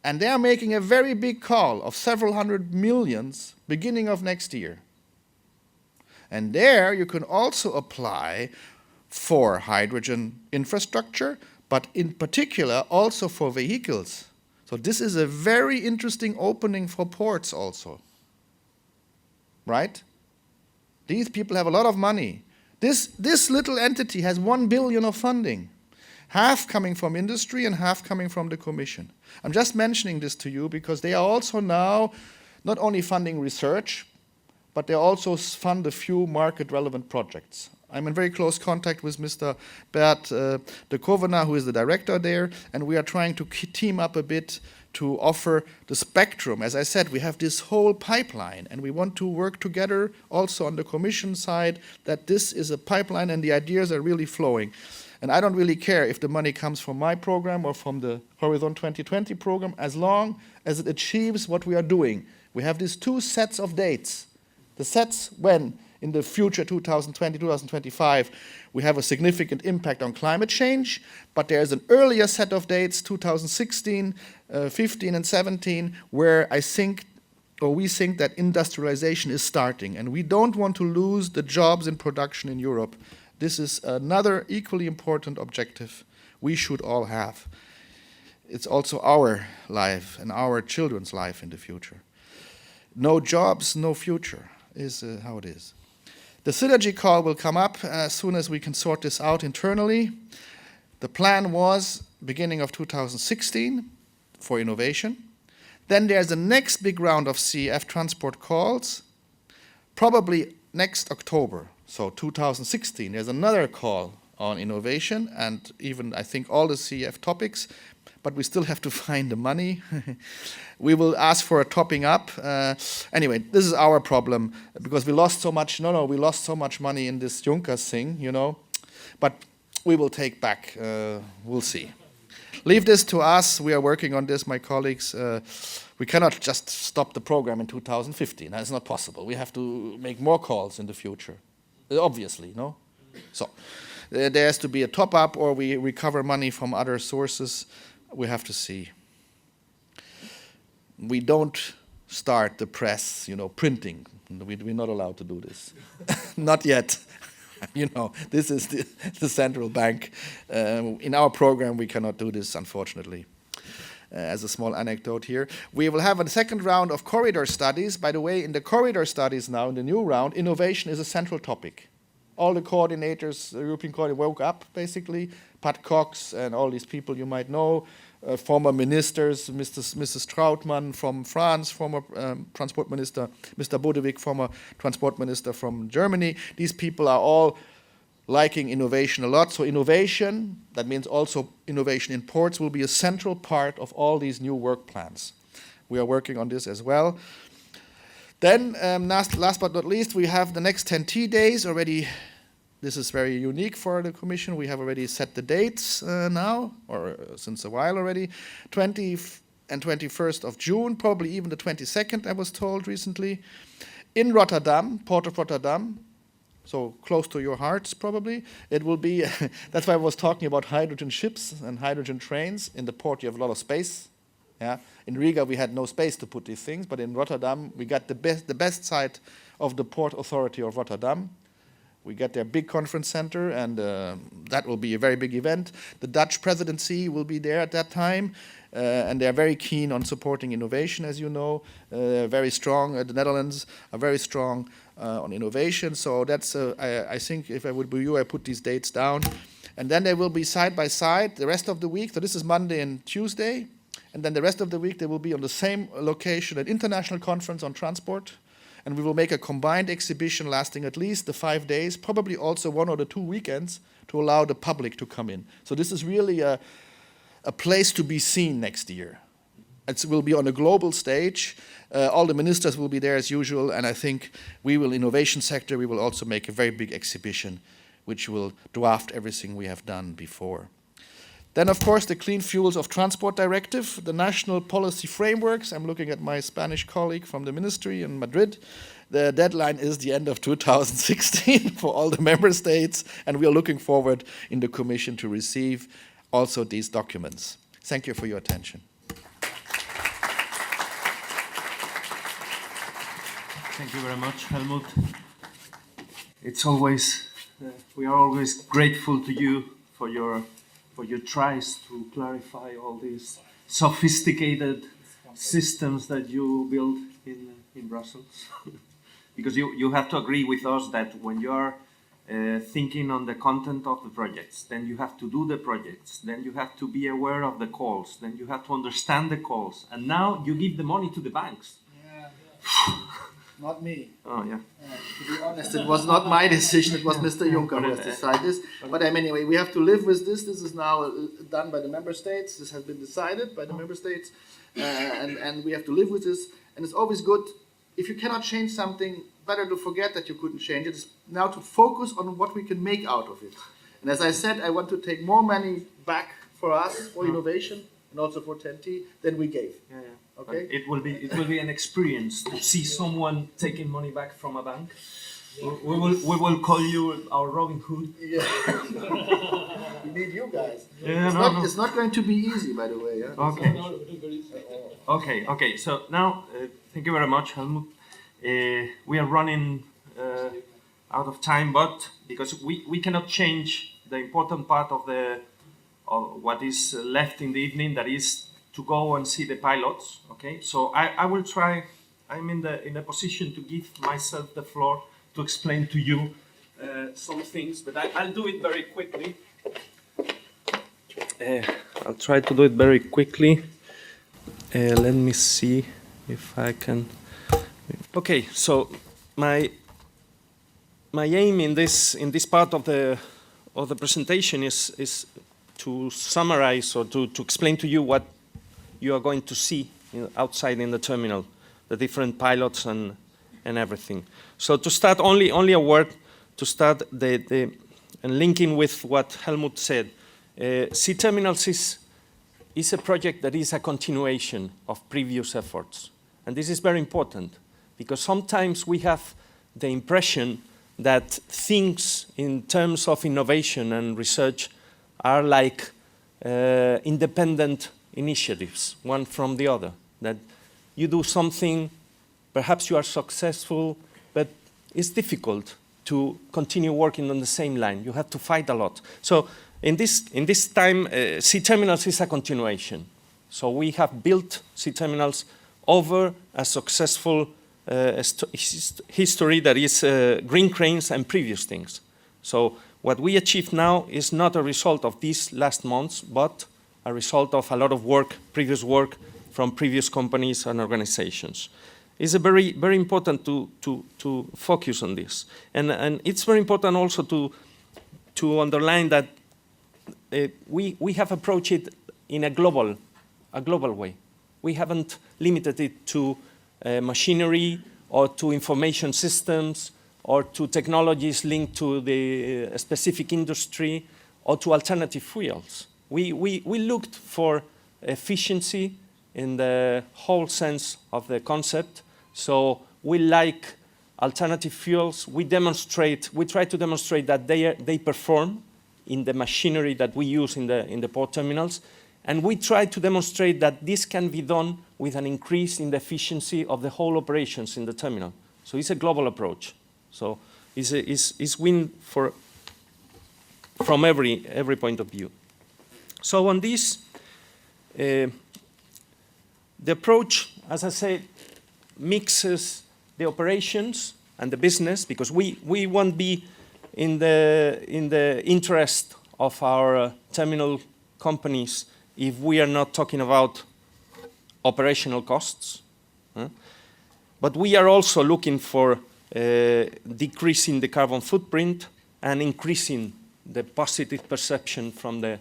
And they are making a very big call of several hundred millions beginning of next year. And there you can also apply for hydrogen infrastructure, but in particular also for vehicles. So this is a very interesting opening for ports also. Right? These people have a lot of money. This little entity has 1 billion of funding, half coming from industry and half coming from the Commission. I'm just mentioning this to you because they are also now not only funding research, but they also fund a few market-relevant projects. I'm in very close contact with Mr. Bert de Kovena, who is the director there, and we are trying to team up a bit to offer the spectrum. As I said, we have this whole pipeline, and we want to work together also on the Commission side that this is a pipeline and the ideas are really flowing. And I don't really care if the money comes from my program or from the Horizon 2020 program, as long as it achieves what we are doing. We have these two sets of dates. The sets when, in the future 2020, 2025, we have a significant impact on climate change, but there's an earlier set of dates, 2016, 15 and 17, where we think that industrialization is starting, and we don't want to lose the jobs in production in Europe. This is another equally important objective we should all have. It's also our life and our children's life in the future. No jobs, no future is how it is. The synergy call will come up as soon as we can sort this out internally. The plan was beginning of 2016 for innovation. Then there's the next big round of CEF transport calls, probably next October. So 2016, there's another call on innovation and even, I think, all the CEF topics, but we still have to find the money. We will ask for a topping up. Anyway, this is our problem because we lost so much. We lost so much money in this Juncker's thing, But we will take back. We'll see. Leave this to us. We are working on this, my colleagues. We cannot just stop the program in 2015. That's not possible. We have to make more calls in the future, obviously, no? So there has to be a top-up or we recover money from other sources. We have to see. We don't start the press, printing. We're not allowed to do this. Not yet. This is the central bank. In our program, we cannot do this, unfortunately. As a small anecdote here. We will have a second round of corridor studies. By the way, in the corridor studies now, in the new round, innovation is a central topic. All the coordinators, the European coordinator, woke up, basically. Pat Cox and all these people you might know, former ministers, Mrs. Trautmann from France, former transport minister, Mr. Bodewig, former transport minister from Germany. These people are all liking innovation a lot. So innovation, that means also innovation in ports, will be a central part of all these new work plans. We are working on this as well. Then, last but not least, we have the next 10T days already. This is very unique for the Commission. We have already set the dates now, or since a while already. 20th and 21st of June, probably even the 22nd, I was told recently. In Rotterdam, Port of Rotterdam, so close to your hearts probably. It will be, that's why I was talking about hydrogen ships and hydrogen trains. In the port you have a lot of space. Yeah. In Riga we had no space to put these things, but in Rotterdam we got the best site of the Port Authority of Rotterdam. We get their big conference center, and that will be a very big event. The Dutch presidency will be there at that time, and they're very keen on supporting innovation, as you know. They're very strong. The Netherlands are very strong on innovation. So that's, I think, if I would be you, I put these dates down. And then they will be side by side the rest of the week. So this is Monday and Tuesday. And then the rest of the week, they will be on the same location, an international conference on transport. And we will make a combined exhibition lasting at least the 5 days, probably also 1 or 2 weekends, to allow the public to come in. So this is really a place to be seen next year. it will be on a global stage. All the ministers will be there as usual, and I think we will, innovation sector, we will also make a very big exhibition which will draft everything we have done before. Then, of course, the Clean Fuels of Transport Directive, the national policy frameworks. I'm looking at my Spanish colleague from the ministry in Madrid. The deadline is the end of 2016 for all the member states, and we are looking forward in the Commission to receive also these documents. Thank you for your attention. Thank you very much, Helmut. It's always, we are always grateful to you for your tries to clarify all these sophisticated systems that you build in Brussels. Because you have to agree with us that when you are thinking on the content of the projects, then you have to do the projects, then you have to be aware of the calls, then you have to understand the calls, and now you give the money to the banks. Not me. Oh, yeah. To be honest, it was not my decision, it was Mr. Juncker who has decided this. But anyway, we have to live with this. This is now done by the member states. This has been decided by the member states. And we have to live with this. And it's always good, if you cannot change something, better to forget that you couldn't change it. It's now to focus on what we can make out of it. And as I said, I want to take more money back for us, for innovation, and also for 10T, than we gave. Yeah, yeah. Okay. It will be an experience to see someone taking money back from a bank. We will call you our Robin Hood. Yeah. We need you guys. Yeah, it's not going to be easy, by the way. Yeah? Okay. So now, thank you very much, Helmut. We are running out of time, but because we cannot change the important part of what is left in the evening, that is to go and see the pilots. Okay, so I will try. I'm in a position to give myself the floor to explain to you some things, but I'll do it very quickly. I'll try to do it very quickly. Let me see if I can. Okay, so my aim in this part of the presentation is to summarize or to explain to you what you are going to see outside in the terminal, the different pilots and everything. So to start, only a word to start and linking with what Helmut said. Sea Terminals is a project that is a continuation of previous efforts. And this is very important because sometimes we have the impression that things in terms of innovation and research are like independent initiatives, one from the other, that you do something, perhaps you are successful, but it's difficult to continue working on the same line. You have to fight a lot. So in this time, Sea Terminals is a continuation. So we have built Sea Terminals over a successful history that is green cranes and previous things. So what we achieve now is not a result of these last months, but a result of a lot of work, previous work from previous companies and organizations. It's very, very important to focus on this. And it's very important also to underline that we have approached it in a global way. We haven't limited it to machinery or to information systems or to technologies linked to the specific industry or to alternative fuels. We looked for efficiency in the whole sense of the concept. So we like alternative fuels. We try to demonstrate that they perform in the machinery that we use in the port terminals. And we try to demonstrate that this can be done with an increase in the efficiency of the whole operations in the terminal. So it's a global approach. So it's win from every point of view. So on this, the approach, as I said, mixes the operations and the business, because we won't be in the interest of our terminal companies if we are not talking about operational costs. But we are also looking for decreasing the carbon footprint and increasing the positive perception from the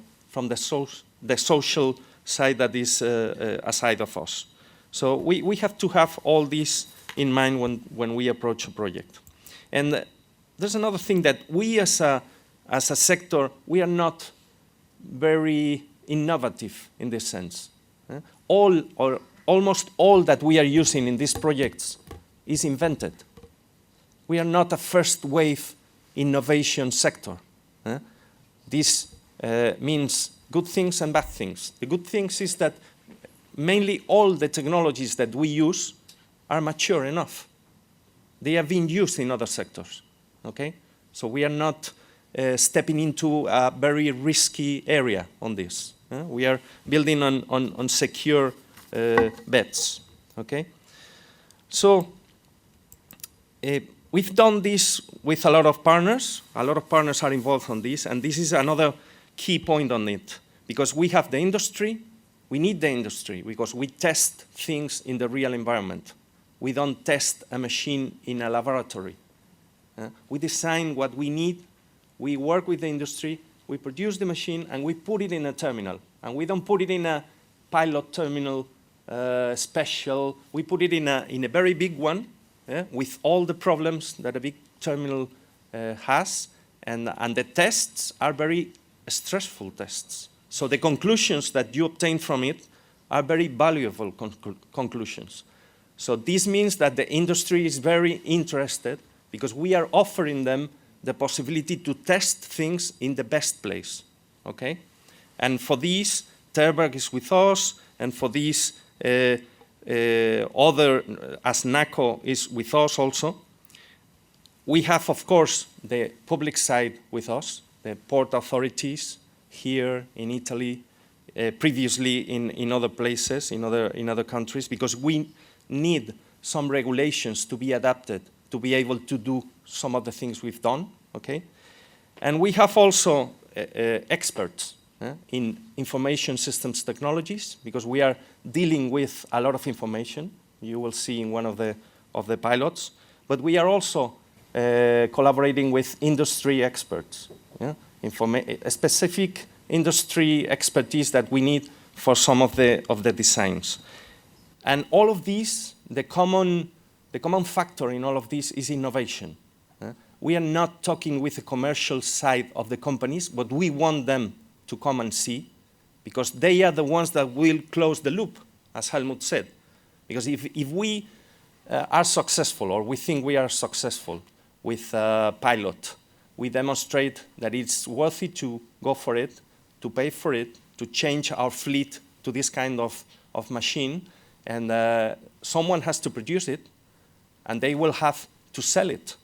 social side that is aside of us. So we have to have all this in mind when we approach a project. And there's another thing that we as a sector, we are not very innovative in this sense. All or almost all that we are using in these projects is invented. We are not a first wave innovation sector. This means good things and bad things. The good things is that mainly all the technologies that we use are mature enough. They have been used in other sectors, okay? So we are not stepping into a very risky area on this. We are building on secure bets, okay? So we've done this with a lot of partners. A lot of partners are involved on this, and this is another key point on it, because we have the industry. We need the industry because we test things in the real environment. We don't test a machine in a laboratory. We design what we need, we work with the industry, we produce the machine, and we put it in a terminal. And we don't put it in a pilot terminal special. We put it in a very big one with all the problems that a big terminal has. And the tests are very stressful tests. So the conclusions that you obtain from it are very valuable conclusions. So this means that the industry is very interested because we are offering them the possibility to test things in the best place, okay? And for this, Terberg is with us, and for this, other, as NACO is with us also. We have, of course, the public side with us, the port authorities here in Italy, previously in other places, in other countries, because we need some regulations to be adapted to be able to do some of the things we've done, okay? And we have also experts in information systems technologies, because we are dealing with a lot of information. You will see in one of the pilots. But we are also collaborating with industry experts, a specific industry expertise that we need for some of the designs. And all of these, the common factor in all of this is innovation. We are not talking with the commercial side of the companies, but we want them to come and see, because they are the ones that will close the loop, as Helmut said. Because if we are successful, or we think we are successful with a pilot, we demonstrate that it's worthy to go for it, to pay for it, to change our fleet to this kind of machine, and someone has to produce it, and they will have to sell it.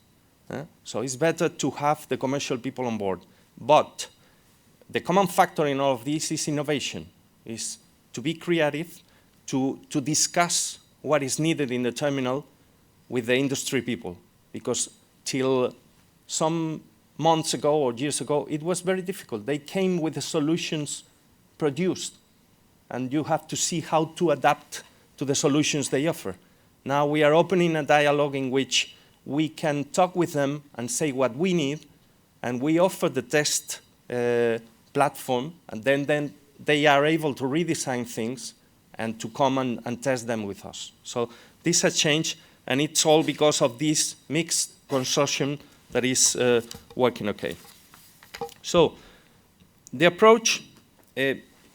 So it's better to have the commercial people on board. But the common factor in all of this is innovation, is to be creative, to discuss what is needed in the terminal with the industry people. Because till some months ago or years ago, it was very difficult. They came with the solutions produced, and you have to see how to adapt to the solutions they offer. Now we are opening a dialogue in which we can talk with them and say what we need, and we offer the test platform, and then they are able to redesign things and to come and test them with us. So this has changed, and it's all because of this mixed consortium that is working okay. So the approach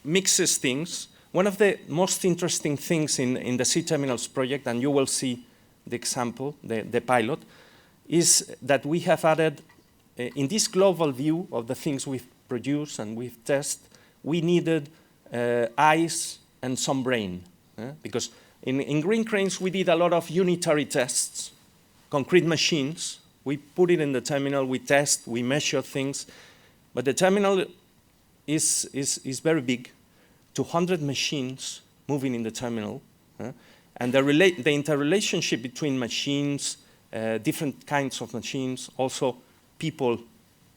mixes things. One of the most interesting things in the Sea Terminals project, and you will see the example, the pilot, is that we have added, in this global view of the things we've produced and we've tested, we needed eyes and some brain. Because in green cranes, we did a lot of unitary tests, concrete machines. We put it in the terminal, we test, we measure things. But the terminal is very big, 200 machines moving in the terminal. And the interrelationship between machines, different kinds of machines, also people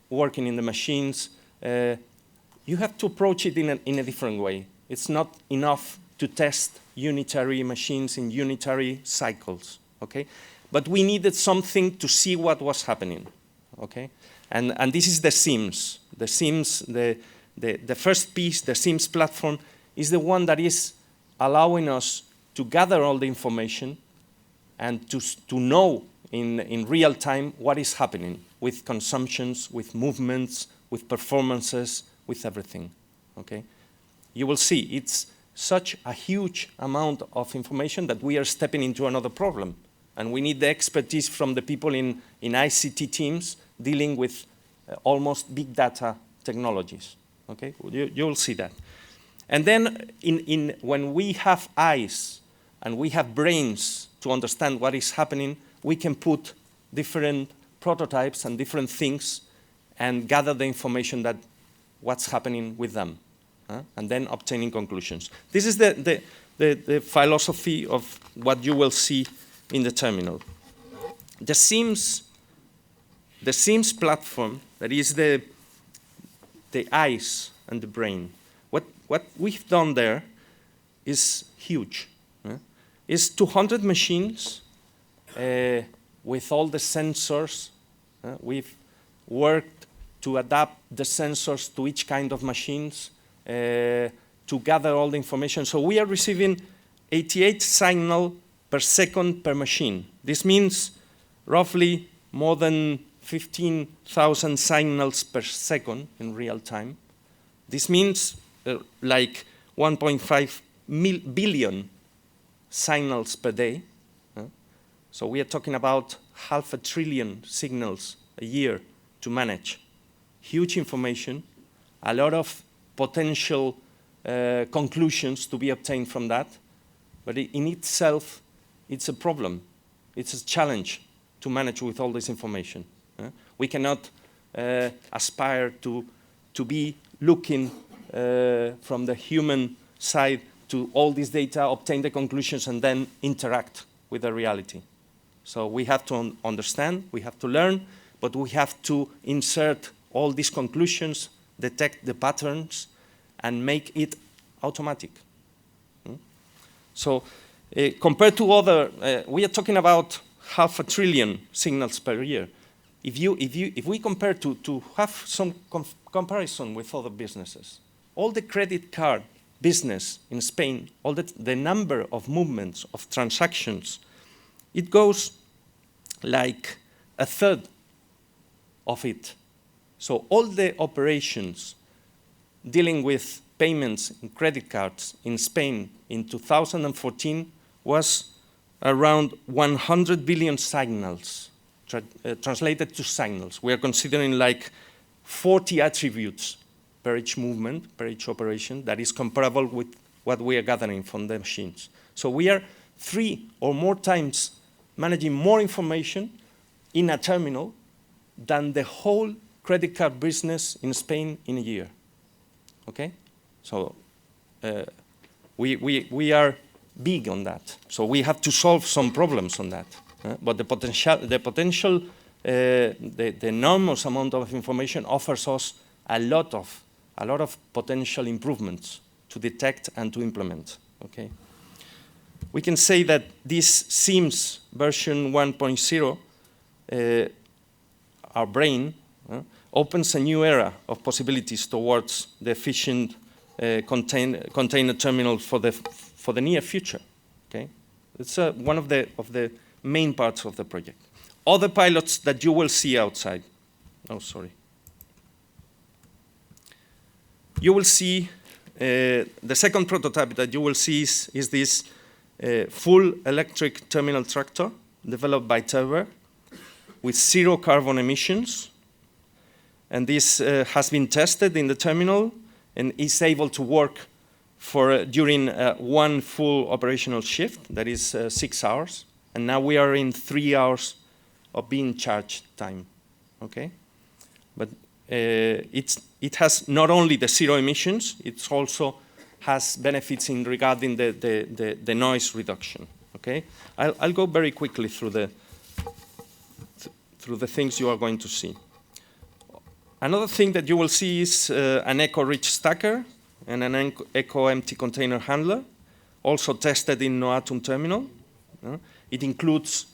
working in the machines, you have to approach it in a different way. It's not enough to test unitary machines in unitary cycles, okay? But we needed something to see what was happening, okay? And this is the SIMS. The SIMS, the first piece, the SIMS platform, is the one that is allowing us to gather all the information and to know in real time what is happening with consumptions, with movements, with performances, with everything, okay? You will see it's such a huge amount of information that we are stepping into another problem. And we need the expertise from the people in ICT teams dealing with almost big data technologies, okay? You will see that. And then when we have eyes and we have brains to understand what is happening, we can put different prototypes and different things and gather the information that what's happening with them, and then obtaining conclusions. This is the philosophy of what you will see in the terminal. The SIMS platform, that is the eyes and the brain. What we've done there is huge. It's 200 machines with all the sensors. We've worked to adapt the sensors to each kind of machines to gather all the information. So we are receiving 88 signals per second per machine. This means roughly more than 15,000 signals per second in real time. This means like 1.5 billion signals per day. So we are talking about 500 billion signals a year to manage. Huge information, a lot of potential conclusions to be obtained from that. But in itself, it's a problem. It's a challenge to manage with all this information. We cannot aspire to be looking from the human side to all this data, obtain the conclusions, and then interact with the reality. So we have to understand, we have to learn, but we have to insert all these conclusions, detect the patterns, and make it automatic. So compared to other, we are talking about 500 billion signals per year. If we compare to have some comparison with other businesses, all the credit card business in Spain, all the number of movements, of transactions, it goes like a third of it. So all the operations dealing with payments in credit cards in Spain in 2014 was around 100 billion signals, translated to signals. We are considering like 40 attributes per each movement, per each operation, that is comparable with what we are gathering from the machines. So we are 3 or more times managing more information in a terminal than the whole credit card business in Spain in a year. Okay? So we are big on that. So we have to solve some problems on that. But the enormous amount of information offers us a lot of potential improvements to detect and to implement. Okay? We can say that this SIMS version 1.0, our brain, opens a new era of possibilities towards the efficient container terminal for the near future. Okay? It's one of the main parts of the project. Other pilots that you will see outside. Oh, sorry. You will see the second prototype that you will see is this full electric terminal tractor developed by Terber with 0 carbon emissions. And this has been tested in the terminal and is able to work during one full operational shift, that is 6 hours. And now we are in 3 hours of being charged time. Okay? But it has not only the 0 emissions, it also has benefits in regarding the noise reduction. Okay? I'll go very quickly through the things you are going to see. Another thing that you will see is an eco-rich stacker and an eco-empty container handler, also tested in Noatum terminal. It includes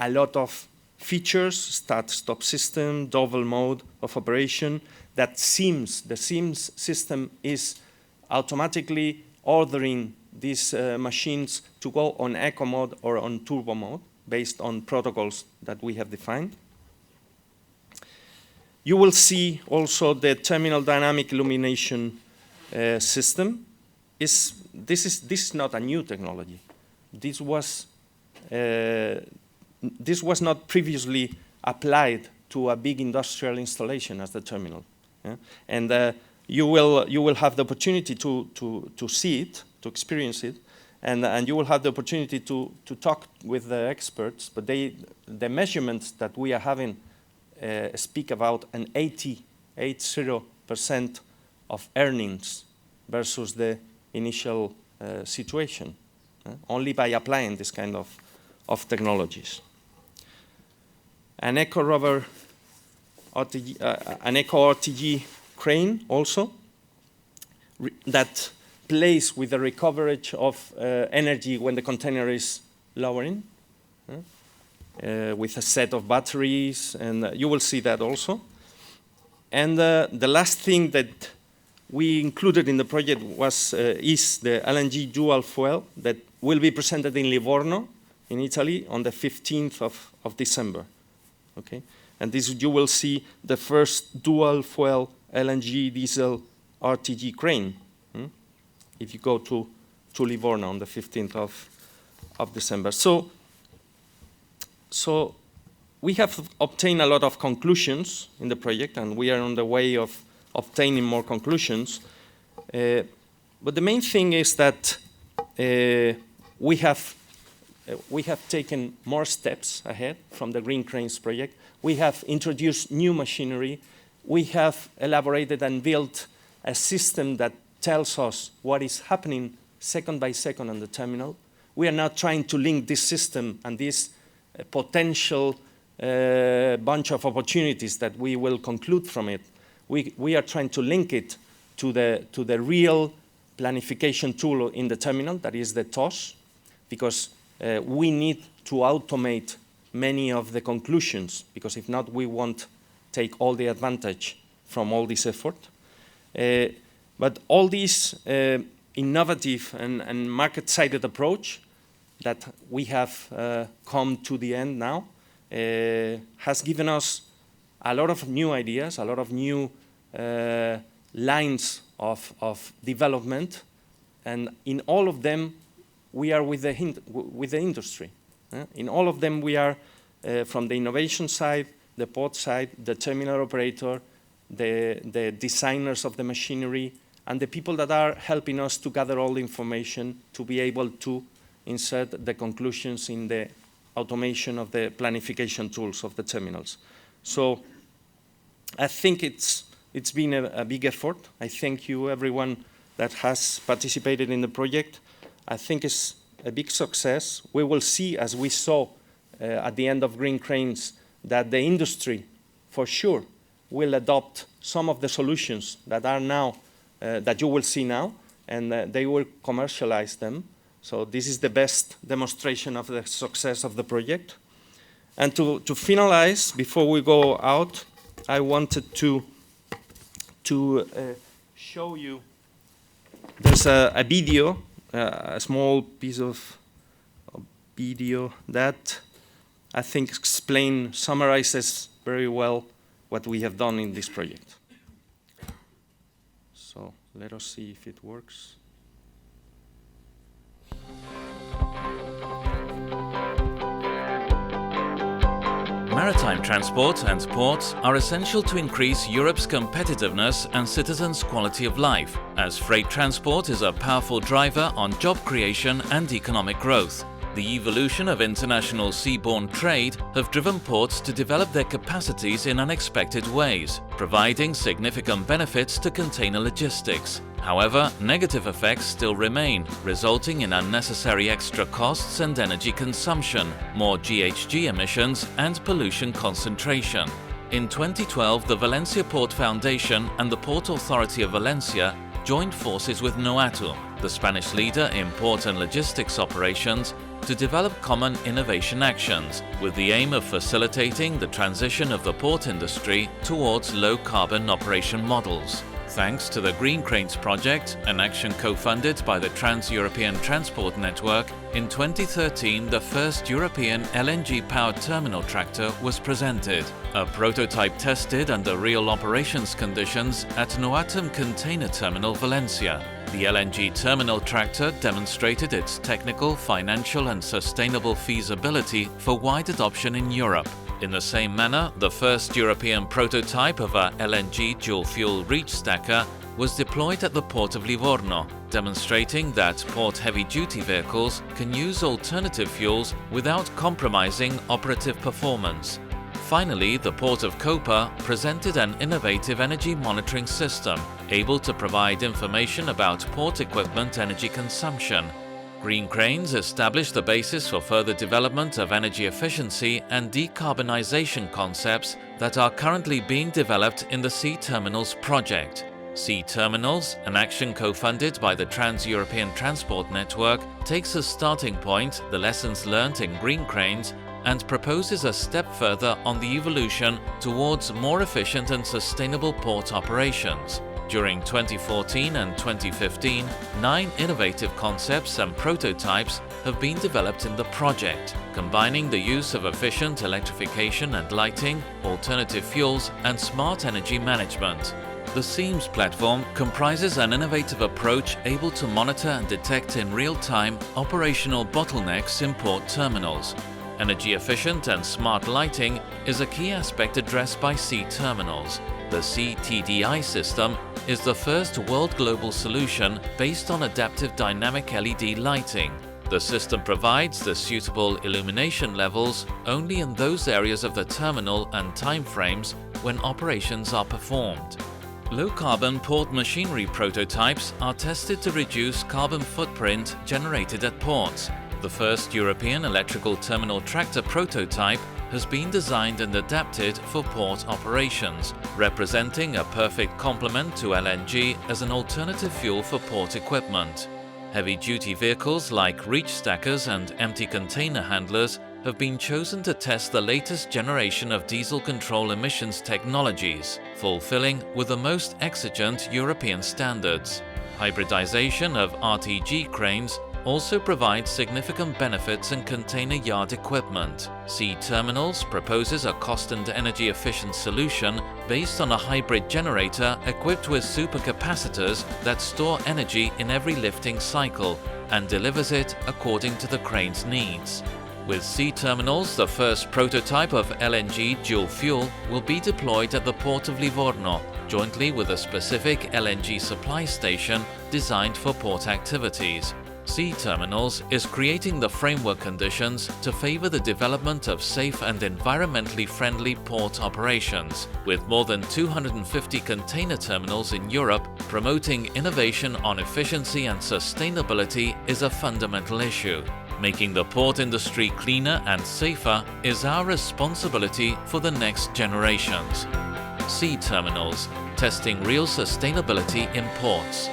a lot of features, start-stop system, double mode of operation, that the SIMS system is automatically ordering these machines to go on eco mode or on turbo mode based on protocols that we have defined. You will see also the terminal dynamic illumination system. This is not a new technology. This was not previously applied to a big industrial installation as the terminal. Yeah? And you will have the opportunity to see it, to experience it, and you will have the opportunity to talk with the experts. But the measurements that we are having speak about an 80% of earnings versus the initial situation, only by applying this kind of technologies. An eco rubber RTG, an eco RTG crane also that plays with the recovery of energy when the container is lowering, with a set of batteries, and you will see that also. And the last thing that we included in the project is the LNG dual fuel that will be presented in Livorno, in Italy, on the 15th of December. Okay, and this you will see the first dual fuel LNG diesel RTG crane. If you go to Livorno on the 15th of December. So we have obtained a lot of conclusions in the project, and we are on the way of obtaining more conclusions. But the main thing is that we have taken more steps ahead from the Green Cranes project. We have introduced new machinery. We have elaborated and built a system that tells us what is happening second by second on the terminal. We are now trying to link this system and this potential bunch of opportunities that we will conclude from it. We are trying to link it to the real planification tool in the terminal, that is the TOS, because we need to automate many of the conclusions, because if not, we won't take all the advantage from all this effort. But all this innovative and market-sided approach that we have come to the end now has given us a lot of new ideas, a lot of new lines of development, and in all of them we are with the industry. In all of them we are from the innovation side, the port side, the terminal operator, the designers of the machinery, and the people that are helping us to gather all the information to be able to insert the conclusions in the automation of the planification tools of the terminals. So I think it's been a big effort. I thank you, everyone that has participated in the project. I think it's a big success. We will see, as we saw at the end of Green Cranes, that the industry, for sure, will adopt some of the solutions that are now, that you will see now, and they will commercialize them. So this is the best demonstration of the success of the project. And to finalize, before we go out, I wanted to show you, there's a video, a small piece of video that I think summarizes very well what we have done in this project. So let us see if it works. Maritime transport and ports are essential to increase Europe's competitiveness and citizens' quality of life, as freight transport is a powerful driver on job creation and economic growth. The evolution of international seaborne trade have driven ports to develop their capacities in unexpected ways, providing significant benefits to container logistics. However, negative effects still remain, resulting in unnecessary extra costs and energy consumption, more GHG emissions, and pollution concentration. In 2012, the Valenciaport Foundation and the Port Authority of Valencia joined forces with Noatum, the Spanish leader in port and logistics operations, to develop common innovation actions with the aim of facilitating the transition of the port industry towards low-carbon operation models. Thanks to the Green Cranes project, an action co-funded by the Trans-European Transport Network, in 2013 the first European LNG-powered terminal tractor was presented. A prototype tested under real operations conditions at Noatum Container Terminal, Valencia. The LNG terminal tractor demonstrated its technical, financial and sustainable feasibility for wide adoption in Europe. In the same manner, the first European prototype of a LNG dual-fuel reach stacker was deployed at the port of Livorno, demonstrating that port heavy-duty vehicles can use alternative fuels without compromising operative performance. Finally, the port of Koper presented an innovative energy monitoring system, able to provide information about port equipment energy consumption. Green Cranes established the basis for further development of energy efficiency and decarbonization concepts that are currently being developed in the Sea Terminals project. Sea Terminals, an action co-funded by the Trans-European Transport Network, takes as starting point the lessons learnt in Green Cranes and proposes a step further on the evolution towards more efficient and sustainable port operations. During 2014 and 2015, 9 innovative concepts and prototypes have been developed in the project, combining the use of efficient electrification and lighting, alternative fuels, and smart energy management. The SEAMS platform comprises an innovative approach able to monitor and detect in real time operational bottlenecks in port terminals. Energy efficient and smart lighting is a key aspect addressed by Sea Terminals. The CTDI system is the first world global solution based on adaptive dynamic LED lighting. The system provides the suitable illumination levels only in those areas of the terminal and timeframes when operations are performed. Low-carbon port machinery prototypes are tested to reduce carbon footprint generated at ports. The first European electrical terminal tractor prototype has been designed and adapted for port operations, representing a perfect complement to LNG as an alternative fuel for port equipment. Heavy-duty vehicles like reach stackers and empty container handlers have been chosen to test the latest generation of diesel control emissions technologies, fulfilling with the most exigent European standards. Hybridization of RTG cranes also provides significant benefits in container yard equipment. Sea Terminals proposes a cost and energy efficient solution based on a hybrid generator equipped with supercapacitors that store energy in every lifting cycle and delivers it according to the crane's needs. With Sea Terminals, the first prototype of LNG dual fuel will be deployed at the port of Livorno, jointly with a specific LNG supply station designed for port activities. Sea Terminals is creating the framework conditions to favor the development of safe and environmentally friendly port operations. With more than 250 container terminals in Europe, promoting innovation on efficiency and sustainability is a fundamental issue. Making the port industry cleaner and safer is our responsibility for the next generations. Sea Terminals, testing real sustainability in ports.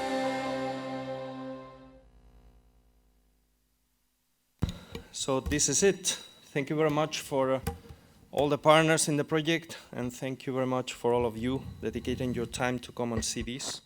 So this is it. Thank you very much for all the partners in the project, and thank you very much for all of you dedicating your time to come and see this.